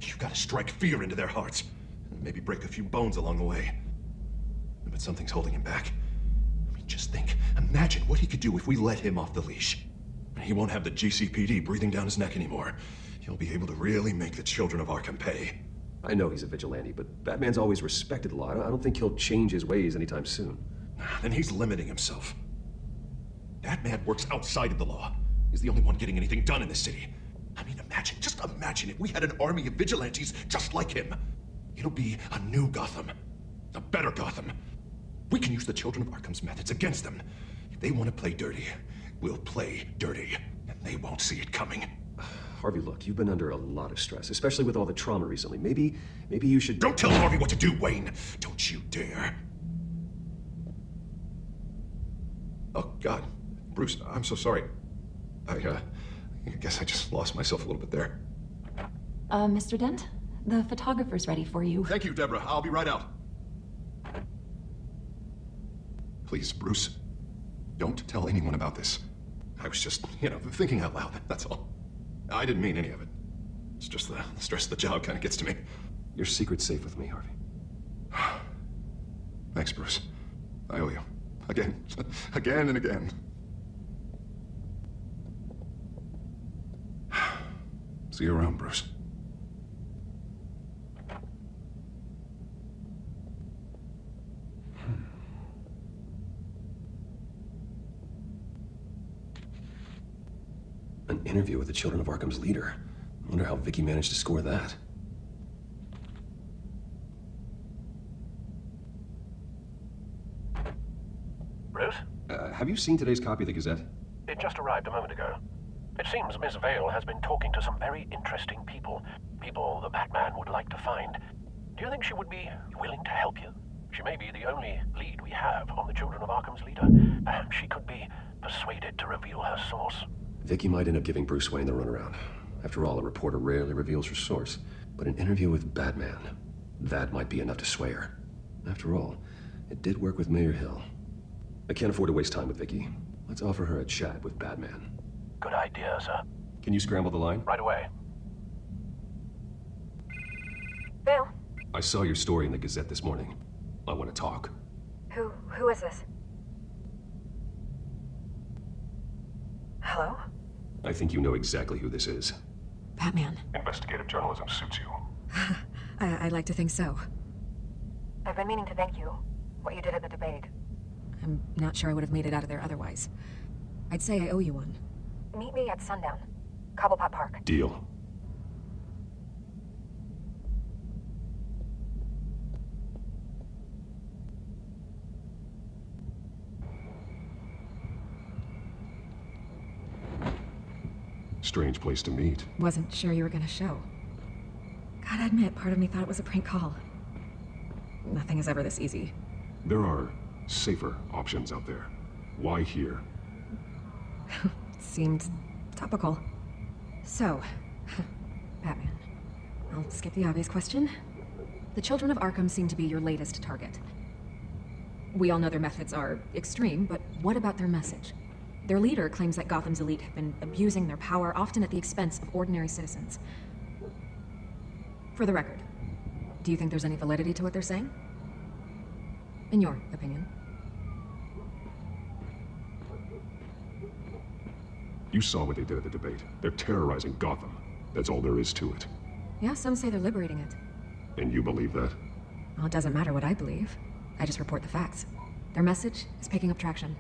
Speaker 10: You gotta strike fear into their hearts. And maybe break a few bones along the way. But something's holding him back. I mean, just think. Imagine what he could do if we let him off the leash. He won't have the GCPD breathing down his neck anymore. He'll be able to really make the children of Arkham pay.
Speaker 1: I know he's a vigilante, but Batman's always respected the law. I don't think he'll change his ways anytime soon.
Speaker 10: Then he's limiting himself. Batman works outside of the law. He's the only one getting anything done in this city. I mean, just imagine if we had an army of vigilantes just like him. It'll be a new Gotham. A better Gotham. We can use the children of Arkham's methods against them. If they want to play dirty, we'll play dirty. And they won't see it coming.
Speaker 1: Harvey, look, you've been under a lot of stress, especially with all the trauma recently. Maybe you should...
Speaker 10: Don't tell Harvey what to do, Wayne! Don't you dare! Oh, God. Bruce, I'm so sorry. I guess I just lost myself a little bit there.
Speaker 21: Mr. Dent, the photographer's ready for you.
Speaker 10: Thank you, Deborah. I'll be right out. Please, Bruce, don't tell anyone about this. I was just, thinking out loud, that's all. I didn't mean any of it. It's just the stress of the job kind of gets to me.
Speaker 1: Your secret's safe with me, Harvey.
Speaker 10: Thanks, Bruce. I owe you. Again. Again and again. See you around, Bruce.
Speaker 1: An interview with the Children of Arkham's leader. I wonder how Vicky managed to score that.
Speaker 14: Bruce?
Speaker 1: Have you seen today's copy of the Gazette?
Speaker 14: It just arrived a moment ago. It seems Miss Vale has been talking to some very interesting people. People the Batman would like to find. Do you think she would be willing to help you? She may be the only lead we have on the Children of Arkham's leader. Perhaps she could be persuaded to reveal her source.
Speaker 1: Vicky might end up giving Bruce Wayne the runaround. After all, a reporter rarely reveals her source. But an interview with Batman, that might be enough to sway her. After all, it did work with Mayor Hill. I can't afford to waste time with Vicky. Let's offer her a chat with Batman.
Speaker 14: Good idea, sir.
Speaker 1: Can you scramble the line?
Speaker 14: Right away.
Speaker 19: Bill?
Speaker 1: I saw your story in the Gazette this morning. I want to talk.
Speaker 19: Who is this? Hello?
Speaker 1: I think you know exactly who this is.
Speaker 21: Batman.
Speaker 15: Investigative journalism suits you.
Speaker 21: I'd like to think so.
Speaker 19: I've been meaning to thank you. What you did at the debate.
Speaker 21: I'm not sure I would have made it out of there otherwise. I'd say I owe you one.
Speaker 19: Meet me at sundown. Cobblepot Park.
Speaker 1: Deal. Strange place to meet.
Speaker 21: Wasn't sure you were gonna show. Gotta admit, part of me thought it was a prank call. Nothing is ever this easy.
Speaker 15: There are safer options out there. Why here?
Speaker 21: Seemed topical. So, Batman. I'll skip the obvious question. The Children of Arkham seem to be your latest target. We all know their methods are extreme, but what about their message? Their leader claims that Gotham's elite have been abusing their power, often at the expense of ordinary citizens. For the record, do you think there's any validity to what they're saying? In your opinion?
Speaker 15: You saw what they did at the debate. They're terrorizing Gotham. That's all there is to it.
Speaker 21: Yeah, some say they're liberating it.
Speaker 15: And you believe that?
Speaker 21: Well, it doesn't matter what I believe. I just report the facts. Their message is picking up traction,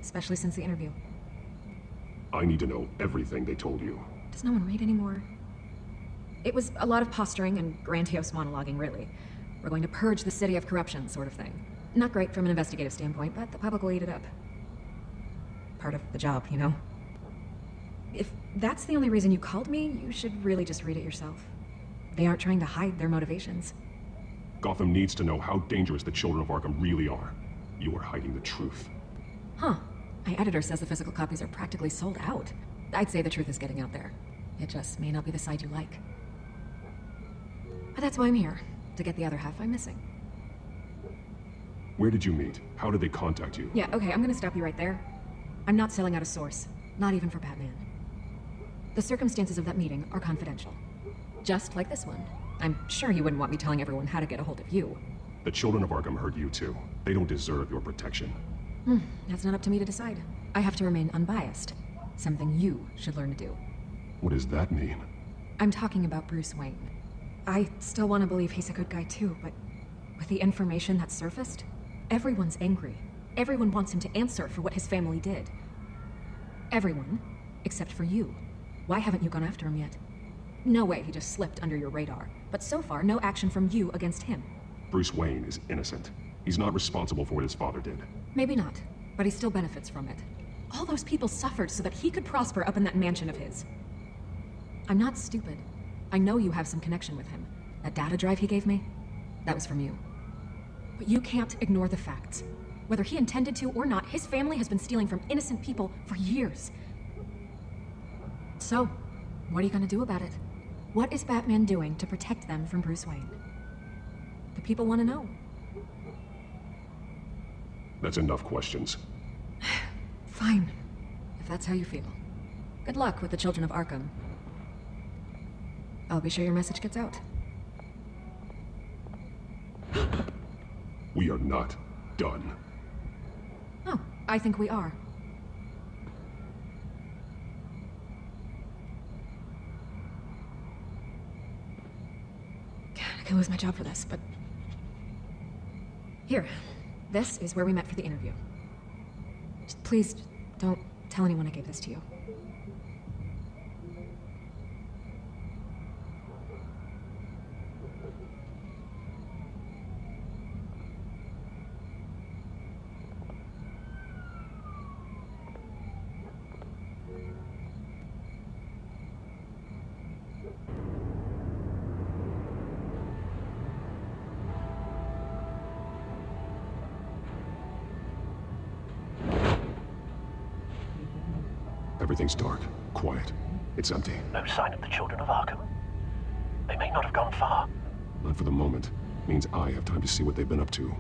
Speaker 21: especially since the interview.
Speaker 15: I need to know everything they told you.
Speaker 21: Does no one read anymore? It was a lot of posturing and grandiose monologuing, really. We're going to purge the city of corruption, sort of thing. Not great from an investigative standpoint, but the public will eat it up. Part of the job, you know? If that's the only reason you called me, you should really just read it yourself. They aren't trying to hide their motivations.
Speaker 15: Gotham needs to know how dangerous the Children of Arkham really are. You are hiding the truth.
Speaker 21: Huh. My editor says the physical copies are practically sold out. I'd say the truth is getting out there. It just may not be the side you like. But that's why I'm here, to get the other half I'm missing.
Speaker 1: Where did you meet? How did they contact you?
Speaker 21: Yeah, okay, I'm gonna stop you right there. I'm not selling out a source, not even for Batman. The circumstances of that meeting are confidential. Just like this one. I'm sure you wouldn't want me telling everyone how to get a hold of you.
Speaker 1: The children of Arkham heard you too. They don't deserve your protection.
Speaker 21: That's not up to me to decide. I have to remain unbiased. Something you should learn to do.
Speaker 1: What does that mean?
Speaker 21: I'm talking about Bruce Wayne. I still want to believe he's a good guy too, but with the information that surfaced, everyone's angry. Everyone wants him to answer for what his family did. Everyone, except for you. Why haven't you gone after him yet? No way he just slipped under your radar. But so far, no action from you against him.
Speaker 1: Bruce Wayne is innocent. He's not responsible for what his father did.
Speaker 21: Maybe not, but he still benefits from it. All those people suffered so that he could prosper up in that mansion of his. I'm not stupid. I know you have some connection with him. That data drive he gave me, that was from you. But you can't ignore the facts. Whether he intended to or not, his family has been stealing from innocent people for years. So, what are you gonna do about it? What is Batman doing to protect them from Bruce Wayne? The people want to know.
Speaker 1: That's enough questions.
Speaker 21: Fine, if that's how you feel. Good luck with the children of Arkham. I'll be sure your message gets out.
Speaker 1: We are not done.
Speaker 21: Oh, I think we are. I could lose my job for this, but... Here. This is where we met for the interview. Just please, don't tell anyone I gave this to you.
Speaker 1: Everything's dark, quiet. It's empty.
Speaker 14: No sign of the children of Arkham. They may not have gone far.
Speaker 1: Not for the moment. Means I have time to see what they've been up to.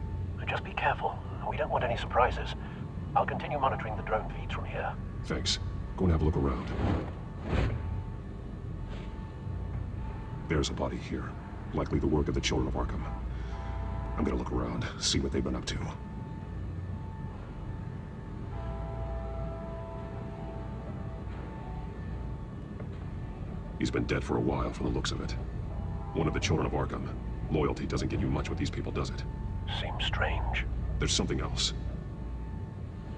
Speaker 14: Just be careful. We don't want any surprises. I'll continue monitoring the drone feeds from here.
Speaker 1: Thanks. Go and have a look around. There's a body here. Likely the work of the children of Arkham. I'm gonna look around, see what they've been up to. He's been dead for a while from the looks of it. One of the children of Arkham. Loyalty doesn't get you much with these people, does it?
Speaker 14: Seems strange.
Speaker 1: There's something else.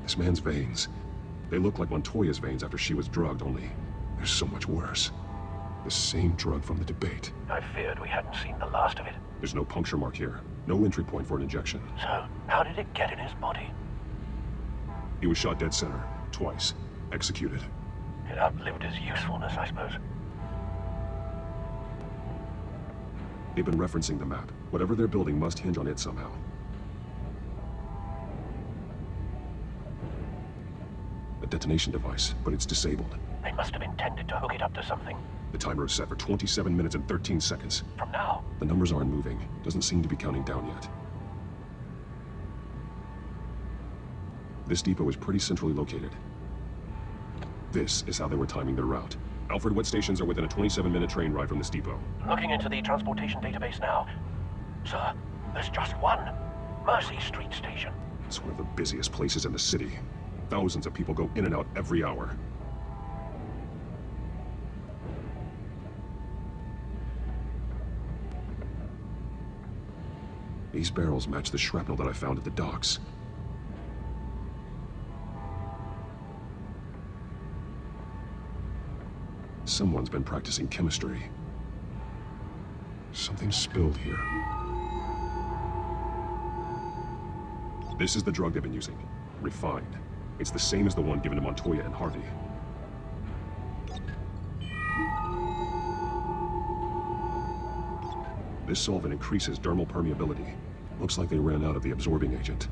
Speaker 1: This man's veins. They look like Montoya's veins after she was drugged, only they're so much worse. The same drug from the debate.
Speaker 14: I feared we hadn't seen the last of it.
Speaker 1: There's no puncture mark here. No entry point for an injection.
Speaker 14: So, how did it get in his body?
Speaker 1: He was shot dead center. Twice. Executed.
Speaker 14: It outlived his usefulness, I suppose.
Speaker 1: They've been referencing the map. Whatever they're building must hinge on it somehow. A detonation device, but it's disabled.
Speaker 14: They must have intended to hook it up to something.
Speaker 1: The timer is set for 27 minutes and 13 seconds.
Speaker 14: From now?
Speaker 1: The numbers aren't moving. Doesn't seem to be counting down yet. This depot is pretty centrally located. This is how they were timing their route. Alfred, what stations are within a 27-minute train ride from this depot?
Speaker 14: Looking into the transportation database now. Sir, there's just one. Mercy Street Station.
Speaker 1: It's one of the busiest places in the city. Thousands of people go in and out every hour. These barrels match the shrapnel that I found at the docks. Someone's been practicing chemistry. Something spilled here. This is the drug they've been using. Refined. It's the same as the one given to Montoya and Harvey. This solvent increases dermal permeability. Looks like they ran out of the absorbing agent.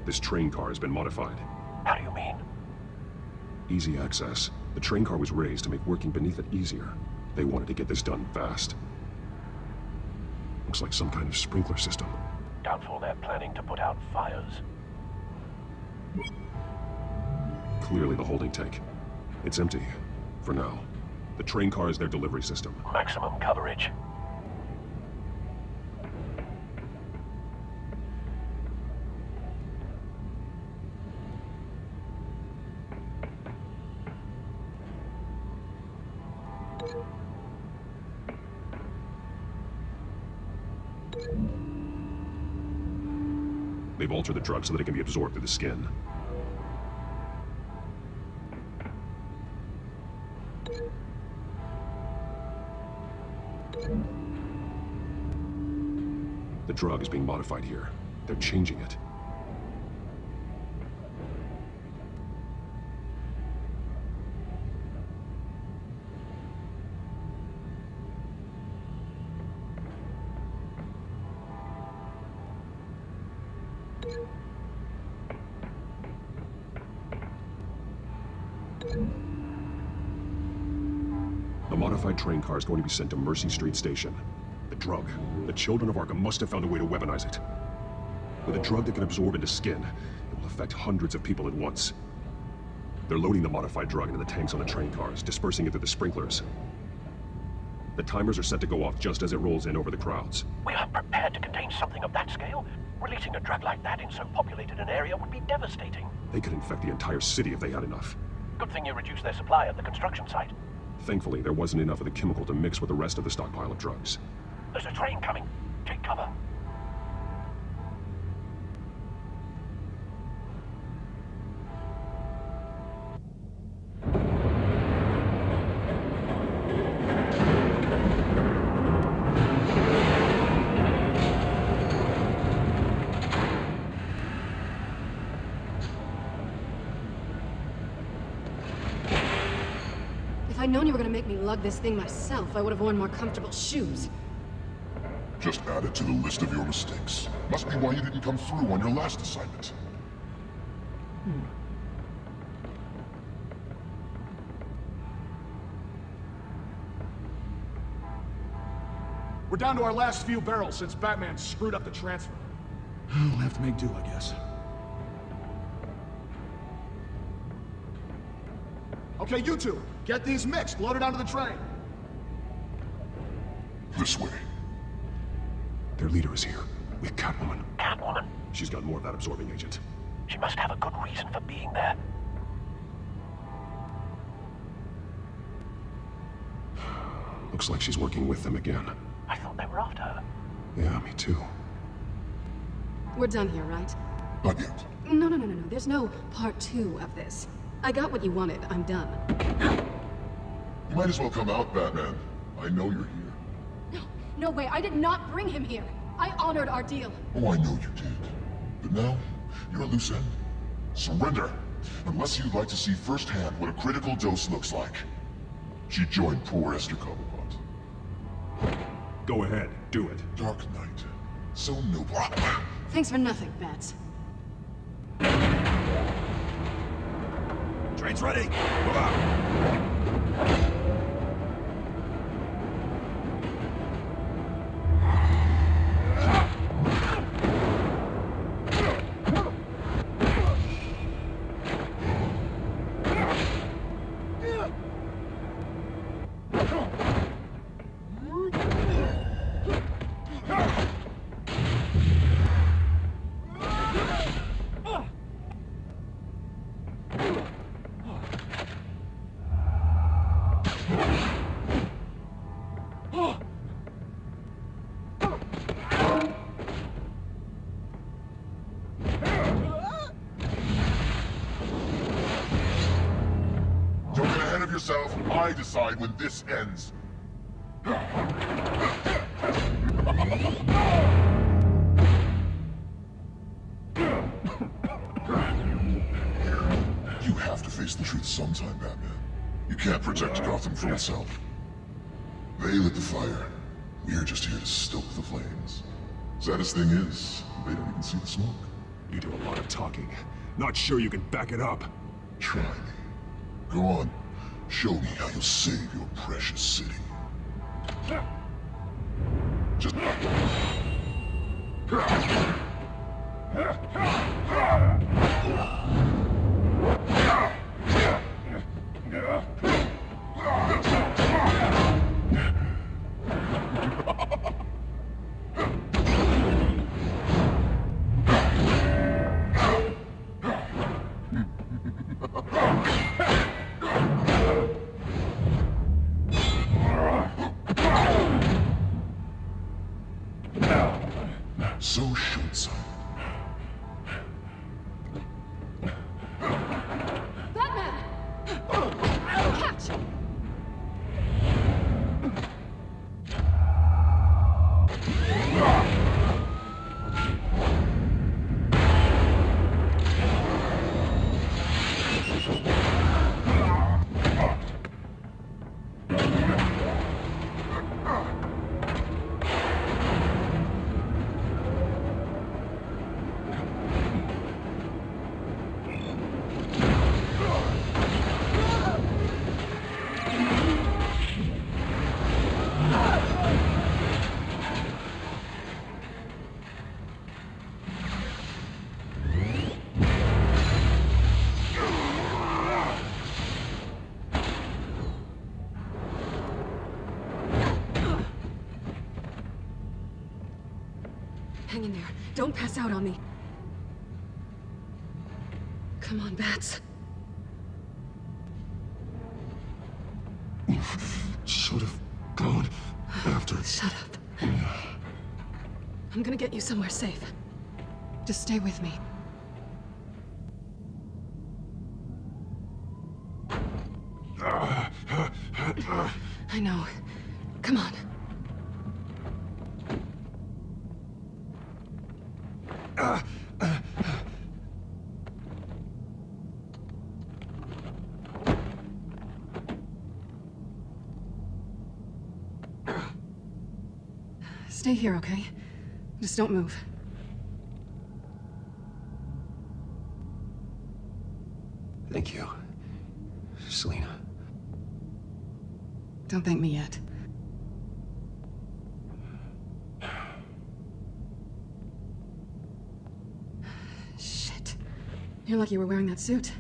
Speaker 1: This train car has been modified.
Speaker 14: How do you mean?
Speaker 1: Easy access. The train car was raised to make working beneath it easier. They wanted to get this done fast. Looks like some kind of sprinkler system.
Speaker 14: Doubtful they're planning to put out fires.
Speaker 1: Clearly the holding tank. It's empty. For now. The train car is their delivery system.
Speaker 14: Maximum coverage.
Speaker 1: They've altered the drug so that it can be absorbed through the skin. The drug is being modified here. They're changing it. The modified train car is going to be sent to Mercy Street Station. The drug. The children of Arkham must have found a way to weaponize it. With a drug that can absorb into skin, it will affect hundreds of people at once. They're loading the modified drug into the tanks on the train cars, dispersing it through the sprinklers. The timers are set to go off just as it rolls in over the crowds.
Speaker 14: We are prepared to contain something of that scale? Releasing a drug like that in so populated an area would be devastating.
Speaker 1: They could infect the entire city if they had enough.
Speaker 14: Good thing you reduced their supply at the construction site.
Speaker 1: Thankfully, there wasn't enough of the chemical to mix with the rest of the stockpile of drugs.
Speaker 14: There's a train coming. Take cover.
Speaker 4: If I'd known you were gonna make me lug this thing myself, I would have worn more comfortable shoes.
Speaker 8: Just add it to the list of your mistakes. Must be why you didn't come through on your last assignment.
Speaker 13: We're down to our last few barrels since Batman screwed up the transfer. We'll have to make do, I guess. Okay, you two, get these mixed, loaded onto the train.
Speaker 8: This way.
Speaker 1: Their leader is here, with Catwoman.
Speaker 14: Catwoman?
Speaker 1: She's got more of that absorbing agent.
Speaker 14: She must have a good reason for being there.
Speaker 1: Looks like she's working with them again.
Speaker 14: I thought they were after her.
Speaker 1: Yeah, me too.
Speaker 4: We're done here, right?
Speaker 8: Not yet.
Speaker 4: No. There's no part 2 of this. I got what you wanted. I'm done.
Speaker 8: You might as well come out, Batman. I know you're here.
Speaker 4: No way. I did not bring him here. I honored our deal.
Speaker 8: Oh, I know you did. But now, you're a loose end. Surrender. Unless you'd like to see firsthand what a critical dose looks like. She joined poor Esther Cobblepot.
Speaker 1: Go ahead. Do it.
Speaker 8: Dark Knight. So noble.
Speaker 4: Thanks for nothing, Bats.
Speaker 17: Train's ready. Move out.
Speaker 8: Yourself, I decide when this ends. You have to face the truth sometime, Batman. You can't protect Gotham from itself. They lit the fire. We're just here to stoke the flames. Saddest thing is, they don't even see the smoke.
Speaker 10: You do a lot of talking. Not sure you can back it up.
Speaker 8: Trying. Go on. Show me how you'll save your precious city. Just... So short-sighted.
Speaker 4: Batman! Catch! Hang in there. Don't pass out on me. Come on, Bats.
Speaker 10: Should have gone after...
Speaker 4: Shut up. I'm gonna get you somewhere safe. Just stay with me. I know. Come on. Stay here, okay? Just don't move.
Speaker 1: Thank you, Selina.
Speaker 4: Don't thank me yet. Shit. You're lucky you were wearing that suit.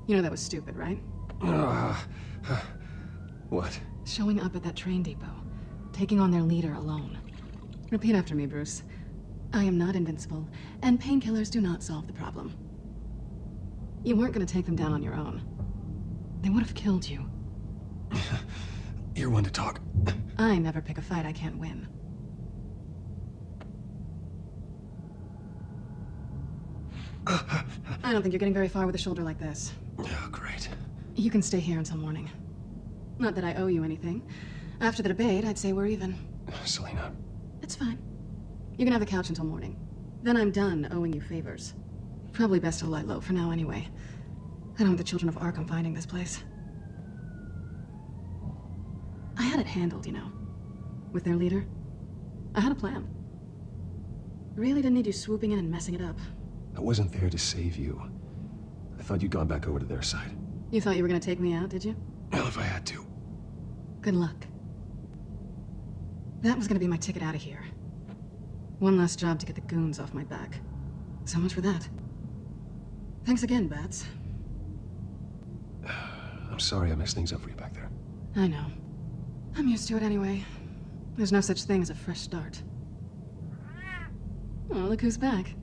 Speaker 4: You know that was stupid, right?
Speaker 1: What?
Speaker 4: Showing up at that train depot. Taking on their leader alone. Repeat after me, Bruce. I am not invincible, and painkillers do not solve the problem. You weren't gonna take them down on your own. They would have killed you.
Speaker 1: You're one to talk.
Speaker 4: I never pick a fight I can't win. I don't think you're getting very far with a shoulder like this.
Speaker 1: Oh, great.
Speaker 4: You can stay here until morning. Not that I owe you anything. After the debate, I'd say we're even.
Speaker 1: Selina.
Speaker 4: It's fine. You can have the couch until morning. Then I'm done owing you favors. Probably best to lie low for now anyway. I don't want the children of Arkham finding this place. I had it handled, you know. With their leader. I had a plan. Really didn't need you swooping in and messing it up.
Speaker 1: I wasn't there to save you. I thought you'd gone back over to their side.
Speaker 4: You thought you were gonna take me out, did you?
Speaker 1: Well, if I had to.
Speaker 4: Good luck. That was gonna be my ticket out of here. One last job to get the goons off my back. So much for that. Thanks again, Bats.
Speaker 1: I'm sorry I messed things up for you back there.
Speaker 4: I know. I'm used to it anyway. There's no such thing as a fresh start. Oh, look who's back.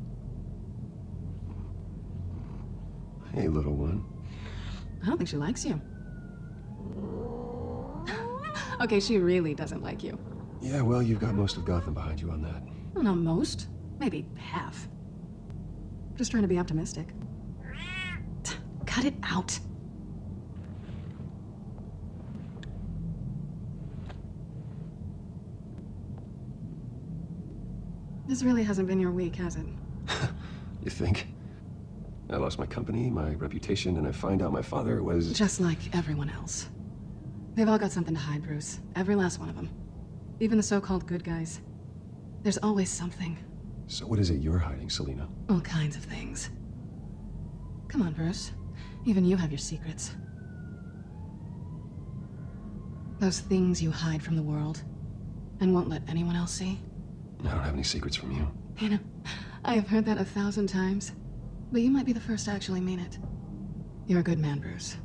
Speaker 1: Hey, little one.
Speaker 4: I don't think she likes you. Okay, she really doesn't like you.
Speaker 1: Yeah, well, you've got most of Gotham behind you on that.
Speaker 4: Well, not most. Maybe half. Just trying to be optimistic. Cut it out. This really hasn't been your week, has it?
Speaker 1: You think? I lost my company, my reputation, and I find out my father was...
Speaker 4: Just like everyone else. They've all got something to hide, Bruce. Every last one of them. Even the so-called good guys. There's always something.
Speaker 1: So what is it you're hiding, Selina?
Speaker 4: All kinds of things. Come on, Bruce. Even you have your secrets. Those things you hide from the world and won't let anyone else see.
Speaker 1: I don't have any secrets from you.
Speaker 4: You know, I have heard that 1,000 times, but you might be the first to actually mean it. You're a good man, Bruce.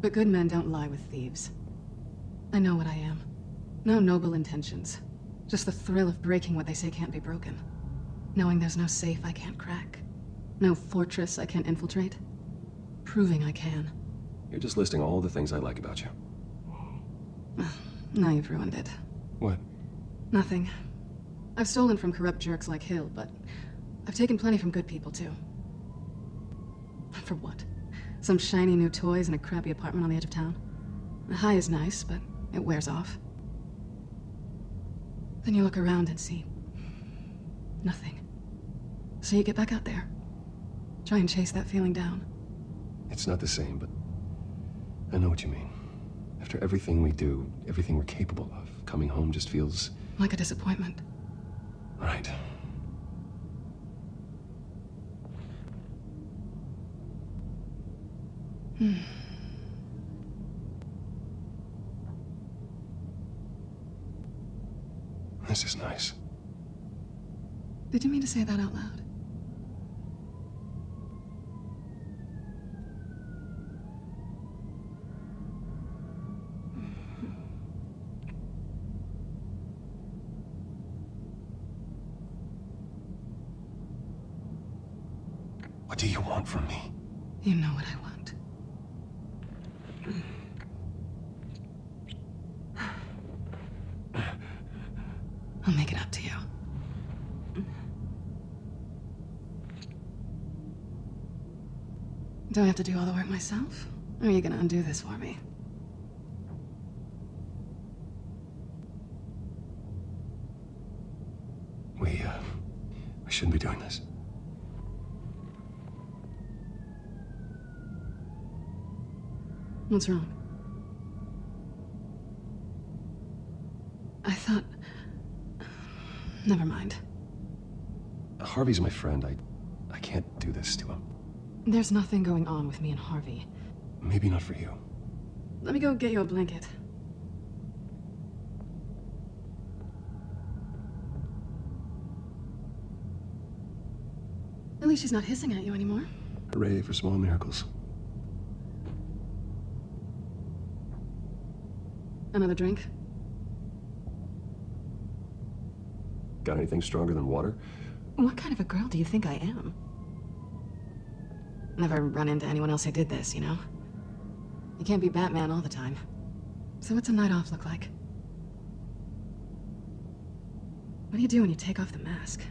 Speaker 4: But good men don't lie with thieves. I know what I am. No noble intentions. Just the thrill of breaking what they say can't be broken. Knowing there's no safe I can't crack. No fortress I can't infiltrate. Proving I can.
Speaker 1: You're just listing all the things I like about you.
Speaker 4: Now you've ruined it.
Speaker 1: What?
Speaker 4: Nothing. I've stolen from corrupt jerks like Hill, but I've taken plenty from good people, too. For what? Some shiny new toys in a crappy apartment on the edge of town? The high is nice, but it wears off. Then you look around and see nothing. So you get back out there. Try and chase that feeling down.
Speaker 1: It's not the same, but I know what you mean. After everything we do, everything we're capable of, coming home just feels...
Speaker 4: like a disappointment.
Speaker 1: Right. This is nice.
Speaker 4: Did you mean to say that out loud?
Speaker 1: What do you want from me?
Speaker 4: You know what I want. I'll make it up to you. Do I have to do all the work myself? Or are you gonna undo this for me?
Speaker 1: We shouldn't be doing this.
Speaker 4: What's wrong? I thought... Never mind.
Speaker 1: Harvey's my friend. I can't do this to him.
Speaker 4: There's nothing going on with me and Harvey.
Speaker 1: Maybe not for you.
Speaker 4: Let me go get you a blanket. At least she's not hissing at you anymore.
Speaker 1: Hooray for small miracles.
Speaker 4: Another drink?
Speaker 1: Got anything stronger than water?
Speaker 4: What kind of a girl do you think I am? Never run into anyone else who did this, you know? You can't be Batman all the time. So what's a night off look like? What do you do when you take off the mask?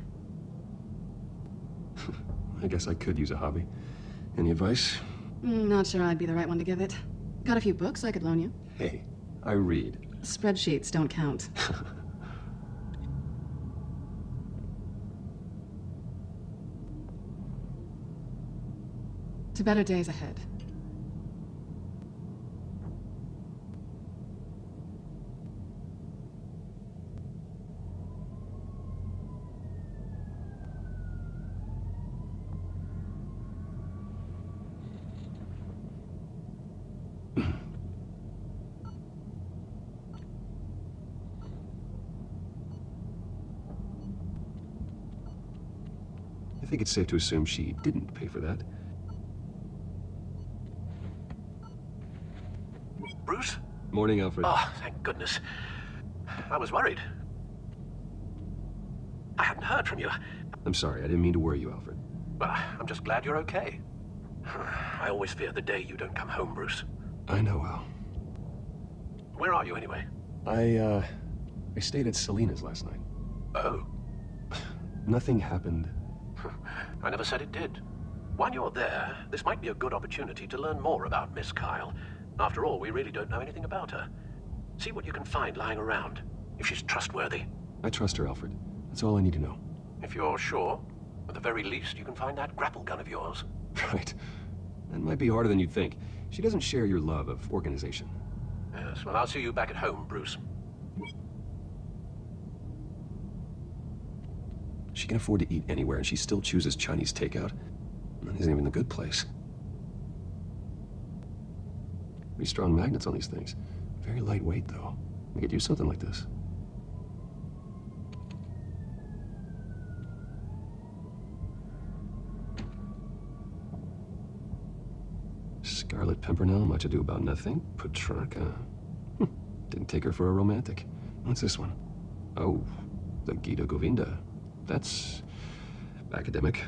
Speaker 1: I guess I could use a hobby. Any advice?
Speaker 4: Not sure I'd be the right one to give it. Got a few books I could loan you.
Speaker 1: Hey, I read.
Speaker 4: Spreadsheets don't count. To better days ahead.
Speaker 1: I think it's safe to assume she didn't pay for that.
Speaker 16: Bruce?
Speaker 1: Morning, Alfred.
Speaker 16: Oh, thank goodness. I was worried. I hadn't heard from you.
Speaker 1: I'm sorry, I didn't mean to worry you, Alfred.
Speaker 16: Well, I'm just glad you're okay. I always fear the day you don't come home, Bruce.
Speaker 1: I know, Al.
Speaker 16: Where are you, anyway?
Speaker 1: I stayed at Selina's last night.
Speaker 16: Oh.
Speaker 1: Nothing happened.
Speaker 16: I never said it did. While you're there, this might be a good opportunity to learn more about Miss Kyle. After all, we really don't know anything about her. See what you can find lying around, if she's trustworthy.
Speaker 1: I trust her, Alfred. That's all I need to know.
Speaker 16: If you're sure, at the very least, you can find that grapple gun of yours.
Speaker 1: Right. That might be harder than you'd think. She doesn't share your love of organization.
Speaker 16: Yes, well, I'll see you back at home, Bruce.
Speaker 1: She can afford to eat anywhere, and she still chooses Chinese takeout. That isn't even the good place. Pretty strong magnets on these things. Very lightweight, though. We could use something like this. Scarlet Pimpernel, much ado about nothing. Petrarca. Didn't take her for a romantic. What's this one? Oh, the Gita Govinda. That's academic.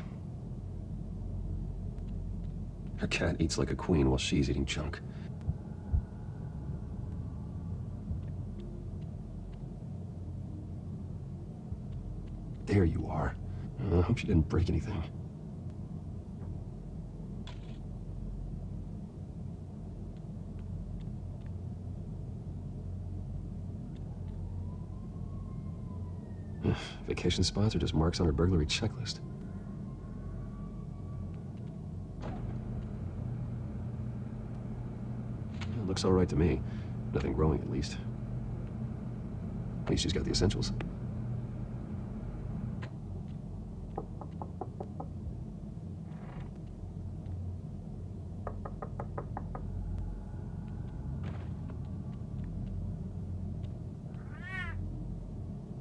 Speaker 1: Her cat eats like a queen while she's eating junk. There you are. I hope she didn't break anything. Vacation spots are just marks on her burglary checklist. Yeah, looks all right to me. Nothing growing, at least. At least she's got the essentials.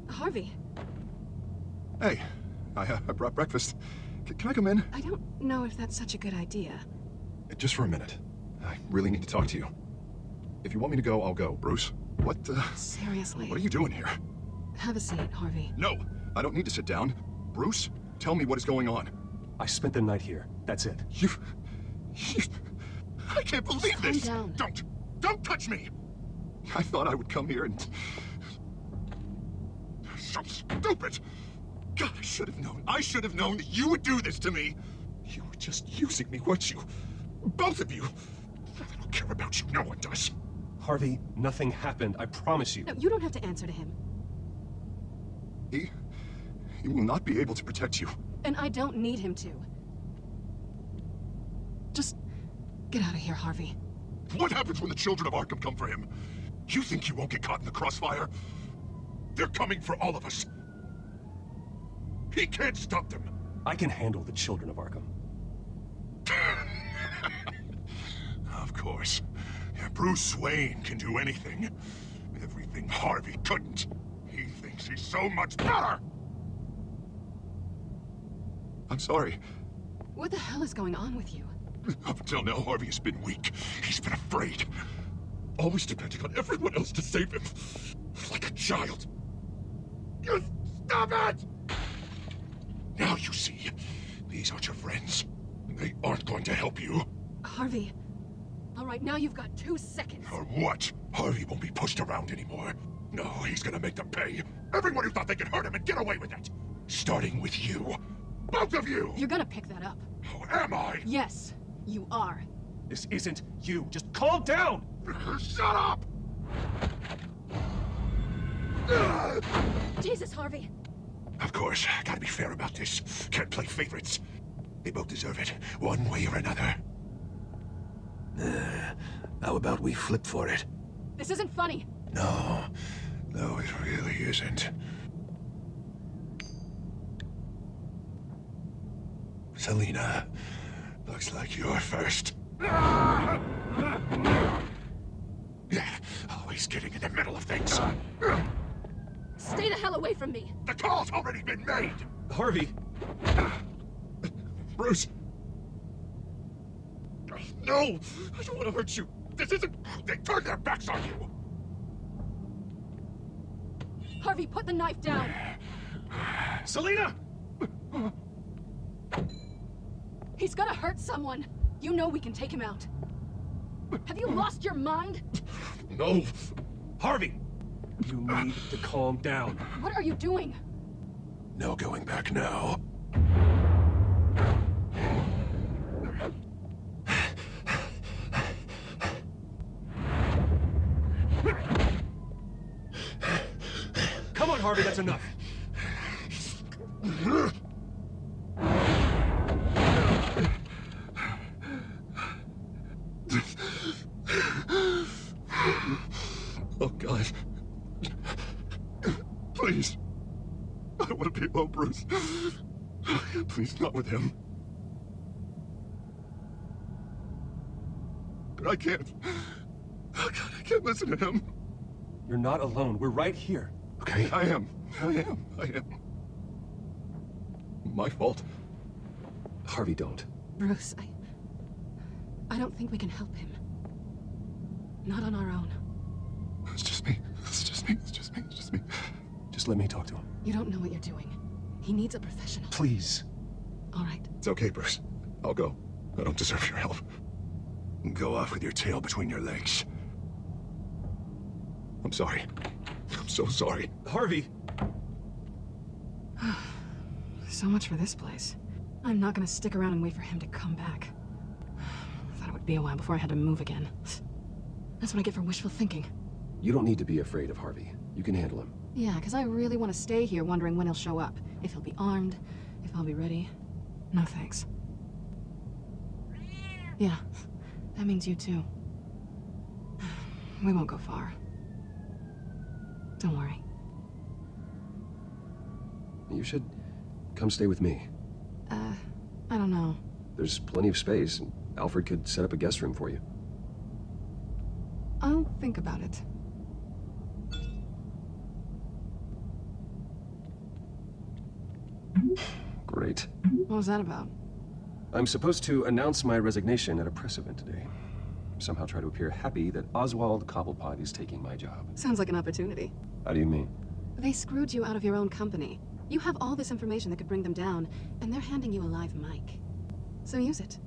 Speaker 4: Harvey.
Speaker 10: Hey, I brought breakfast. Can I come in?
Speaker 4: I don't know if that's such a good idea.
Speaker 10: Just for a minute. I really need to talk to you. If you want me to go, I'll go. Bruce, what,
Speaker 4: Seriously.
Speaker 10: What are you doing here?
Speaker 4: Have a seat, Harvey.
Speaker 10: No, I don't need to sit down. Bruce, tell me what is going on.
Speaker 1: I spent the night here. That's it.
Speaker 10: You... I can't believe this!
Speaker 4: Calm down.
Speaker 10: Don't touch me! I thought I would come here and... So stupid! God, I should have known. I should have known that you would do this to me. You were just using me, weren't you? Both of you. I don't care about you. No one does.
Speaker 1: Harvey, nothing happened. I promise you.
Speaker 4: No, you don't have to answer to him.
Speaker 10: He will not be able to protect you.
Speaker 4: And I don't need him to. Just get out of here, Harvey.
Speaker 8: What happens when the children of Arkham come for him? You think you won't get caught in the crossfire? They're coming for all of us. He can't stop them.
Speaker 1: I can handle the children of Arkham.
Speaker 8: Of course. Bruce Wayne can do anything. Everything Harvey couldn't. He thinks he's so much better!
Speaker 10: I'm sorry.
Speaker 4: What the hell is going on with you?
Speaker 8: Up until now, Harvey has been weak. He's been afraid. Always depending on everyone else to save him. Like a child. You stop it! Now you see, these aren't your friends. They aren't going to help you.
Speaker 4: Harvey. All right, now you've got 2 seconds.
Speaker 8: Or what? Harvey won't be pushed around anymore. No, he's gonna make them pay. Everyone who thought they could hurt him and get away with it. Starting with you. Both of you!
Speaker 4: You're gonna pick that up.
Speaker 8: Oh, am I?
Speaker 4: Yes, you are.
Speaker 1: This isn't you. Just calm down!
Speaker 8: Shut up!
Speaker 4: Jesus, Harvey.
Speaker 8: Of course, gotta be fair about this. Can't play favorites. They both deserve it, one way or another. How about we flip for it?
Speaker 4: This isn't funny.
Speaker 8: No, it really isn't. Selina, looks like you're first. Yeah, always getting in the middle of things.
Speaker 4: Stay the hell away from me.
Speaker 8: The call's already been made.
Speaker 1: Harvey!
Speaker 8: Bruce! No! I don't want to hurt you! This isn't... They turned their backs on you!
Speaker 4: Harvey, put the knife down!
Speaker 1: Selina!
Speaker 4: He's gonna hurt someone! You know we can take him out. Have you lost your mind?
Speaker 8: No!
Speaker 1: Harvey! You need to calm down.
Speaker 4: What are you doing?
Speaker 8: No going back now.
Speaker 1: Come on, Harvey, that's enough.
Speaker 8: Oh, God. Please.
Speaker 10: don't want to be alone, Bruce. Please, not with him. But I can't. Oh, God, I can't listen to him.
Speaker 1: You're not alone. We're right here.
Speaker 10: Okay, I am. My fault.
Speaker 1: Harvey, don't.
Speaker 4: Bruce, I don't think we can help him. Not on our own.
Speaker 10: It's just me.
Speaker 1: Just let me talk to him.
Speaker 4: You don't know what you're doing. He needs a professional.
Speaker 1: Please.
Speaker 4: All right.
Speaker 10: It's okay, Bruce. I'll go. I don't deserve your help. Go off with your tail between your legs. I'm sorry. I'm so sorry.
Speaker 1: Harvey!
Speaker 4: So much for this place. I'm not gonna stick around and wait for him to come back. Thought it would be a while before I had to move again. That's what I get for wishful thinking.
Speaker 1: You don't need to be afraid of Harvey. You can handle him.
Speaker 4: Yeah, because I really want to stay here wondering when he'll show up. If he'll be armed, if I'll be ready. No thanks. Yeah, that means you too. We won't go far. Don't worry.
Speaker 1: You should come stay with me.
Speaker 4: I don't know.
Speaker 1: There's plenty of space, and Alfred could set up a guest room for you.
Speaker 4: I'll think about it.
Speaker 1: Great.
Speaker 4: What was that about?
Speaker 1: I'm supposed to announce my resignation at a press event today. Somehow try to appear happy that Oswald Cobblepot is taking my job.
Speaker 4: Sounds like an opportunity.
Speaker 1: How do you mean?
Speaker 4: They screwed you out of your own company. You have all this information that could bring them down, and they're handing you a live mic. So use it.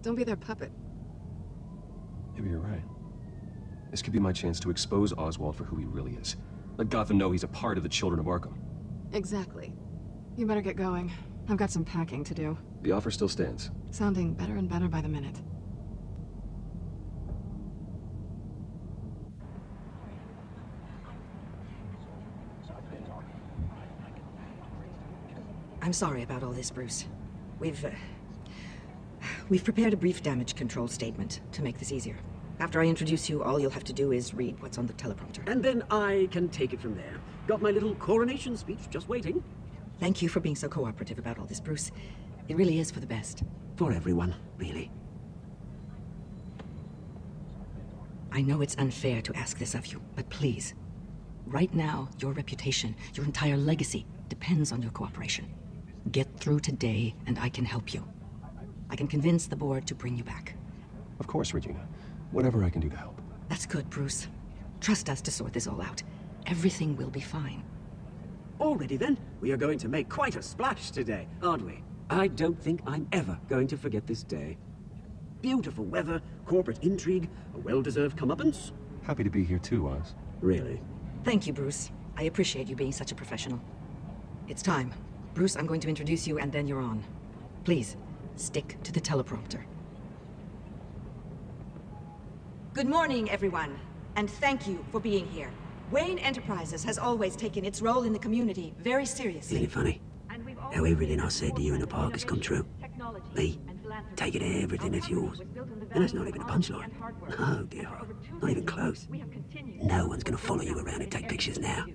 Speaker 4: Don't be their puppet.
Speaker 1: Maybe you're right. This could be my chance to expose Oswald for who he really is. Let Gotham know he's a part of the Children of Arkham.
Speaker 4: Exactly. You better get going. I've got some packing to do.
Speaker 1: The offer still stands.
Speaker 4: Sounding better and better by the minute.
Speaker 18: I'm sorry about all this, Bruce. We've prepared a brief damage control statement to make this easier. After I introduce you, all you'll have to do is read what's on the teleprompter.
Speaker 20: And then I can take it from there. Got my little coronation speech just waiting.
Speaker 18: Thank you for being so cooperative about all this, Bruce. It really is for the best.
Speaker 20: For everyone, really.
Speaker 18: I know it's unfair to ask this of you, but please. Right now, your reputation, your entire legacy, depends on your cooperation. Get through today, and I can help you. I can convince the board to bring you back.
Speaker 1: Of course, Regina. Whatever I can do to help.
Speaker 18: That's good, Bruce. Trust us to sort this all out. Everything will be fine.
Speaker 20: Already then, we are going to make quite a splash today, aren't we? I don't think I'm ever going to forget this day. Beautiful weather, corporate intrigue, a well-deserved comeuppance.
Speaker 1: Happy to be here too, Oz.
Speaker 20: Really?
Speaker 18: Thank you, Bruce. I appreciate you being such a professional. It's time. Bruce, I'm going to introduce you and then you're on. Please, stick to the teleprompter. Good morning, everyone, and thank you for being here. Wayne Enterprises has always taken its role in the community very seriously.
Speaker 5: Isn't it funny? How everything I said to you in the park has come true. Me, taking everything that's yours. And that's not even a punchline. Oh, dear. Not even close. No one's gonna follow you around and take pictures now.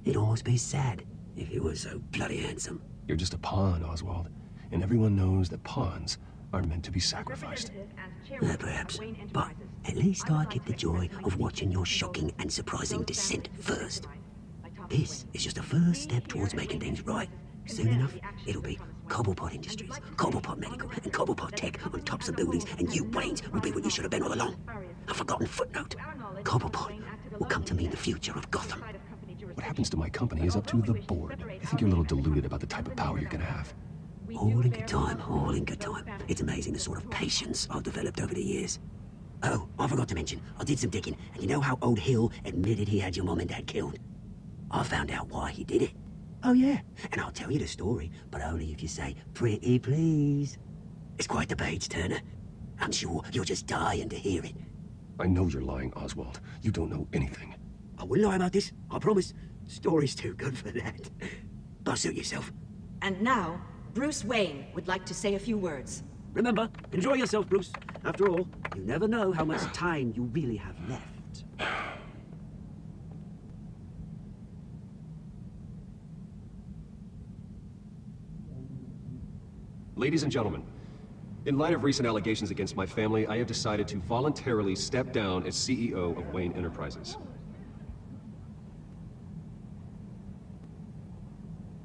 Speaker 5: It'd almost be sad if you were so bloody handsome.
Speaker 1: You're just a pawn, Oswald. And everyone knows that pawns are meant to be sacrificed.
Speaker 5: Perhaps. But at least I get the joy of watching your shocking and surprising descent first. This is just a first step towards making things right. Soon enough, it'll be Cobblepot Industries, Cobblepot Medical, and Cobblepot Tech on tops of buildings, and you, Waynes, will be what you should have been all along. A forgotten footnote. Cobblepot will come to mean the future of Gotham.
Speaker 1: What happens to my company is up to the board. I think you're a little deluded about the type of power you're gonna have.
Speaker 5: All in good time, all in good time. It's amazing the sort of patience I've developed over the years. Oh, I forgot to mention, I did some digging, and you know how old Hill admitted he had your mom and dad killed? I found out why he did it. Oh yeah, and I'll tell you the story, but only if you say, pretty please. It's quite the page turner. I'm sure you're just dying to hear it.
Speaker 1: I know you're lying, Oswald. You don't know anything.
Speaker 5: I wouldn't lie about this, I promise. Story's too good for that. But suit yourself.
Speaker 18: And now, Bruce Wayne would like to say a few words.
Speaker 20: Remember, enjoy yourself, Bruce. After all, you never know how much time you really have left.
Speaker 1: Ladies and gentlemen, in light of recent allegations against my family, I have decided to voluntarily step down as CEO of Wayne Enterprises.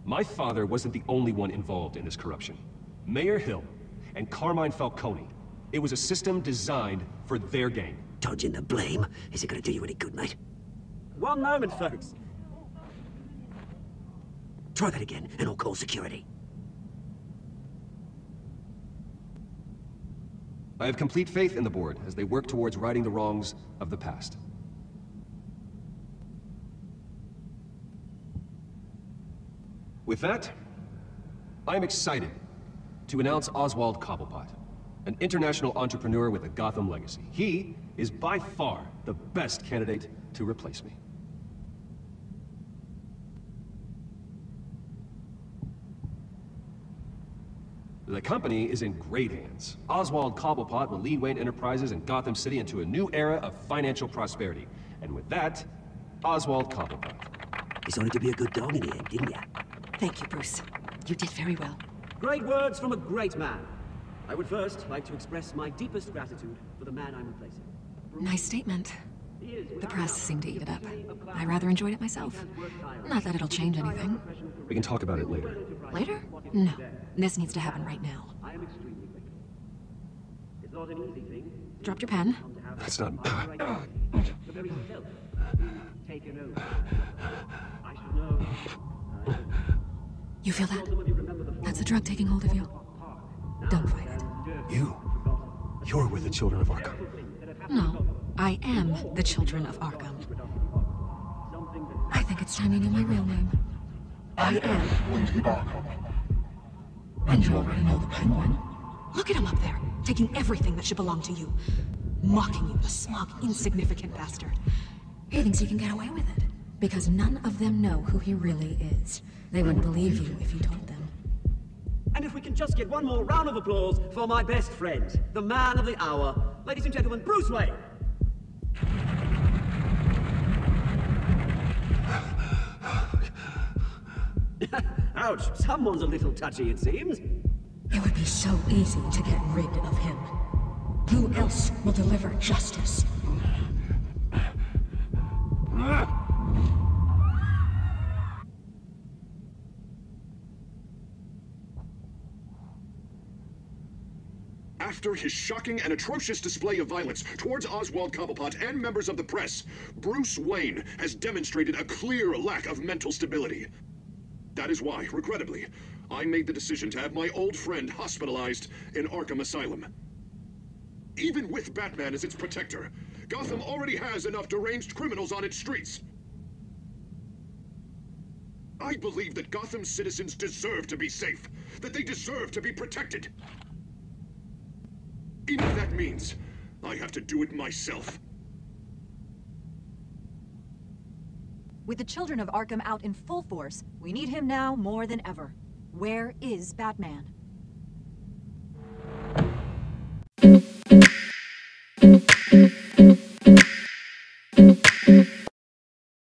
Speaker 1: My father wasn't the only one involved in this corruption. Mayor Hill and Carmine Falcone. It was a system designed for their gain.
Speaker 5: Dodging the blame isn't gonna do you any good, mate.
Speaker 20: One moment, folks.
Speaker 5: Try that again, and I'll call security.
Speaker 1: I have complete faith in the board as they work towards righting the wrongs of the past. With that, I am excited to announce Oswald Cobblepot, an international entrepreneur with a Gotham legacy. He is by far the best candidate to replace me. The company is in great hands. Oswald Cobblepot will lead Wayne Enterprises and Gotham City into a new era of financial prosperity. And with that, Oswald Cobblepot.
Speaker 5: Decided to be a good dog in the end, didn't ya?
Speaker 3: Thank you, Bruce. You did very well.
Speaker 20: Great words from a great man. I would first like to express my deepest gratitude for the man I'm replacing.
Speaker 21: Nice statement. The press seemed to eat it up. I rather enjoyed it myself. Not that it'll change anything.
Speaker 1: We can talk about it later.
Speaker 21: Later? No. This needs to happen right now.
Speaker 20: I am extremely grateful. It's not an easy thing.
Speaker 21: Dropped your pen?
Speaker 1: That's not...
Speaker 20: The very self is taken over. I should know.
Speaker 21: You feel that? That's a drug taking hold of you. Don't fight it.
Speaker 1: You're with the children of Arkham.
Speaker 21: No, I am the children of Arkham. I think it's time you knew my real name. I am
Speaker 8: Lady Arkham.
Speaker 21: And you already know the Penguin. Look at him up there, taking everything that should belong to you. Mocking you, the smug, insignificant bastard. He thinks he can get away with it. Because none of them know who he really is. They wouldn't believe you if you told them.
Speaker 20: And if we can just get one more round of applause for my best friend, the man of the hour, ladies and gentlemen, Bruce Wayne! Ouch, someone's a little touchy, it seems.
Speaker 21: It would be so easy to get rid of him. Who else will deliver justice?
Speaker 13: After his shocking and atrocious display of violence towards Oswald Cobblepot and members of the press, Bruce Wayne has demonstrated a clear lack of mental stability. That is why, regrettably, I made the decision to have my old friend hospitalized in Arkham Asylum. Even with Batman as its protector, Gotham already has enough deranged criminals on its streets. I believe that Gotham's citizens deserve to be safe, that they deserve to be protected. Even if that means I have to do it myself.
Speaker 3: With the children of Arkham out in full force, we need him now more than ever. Where is Batman?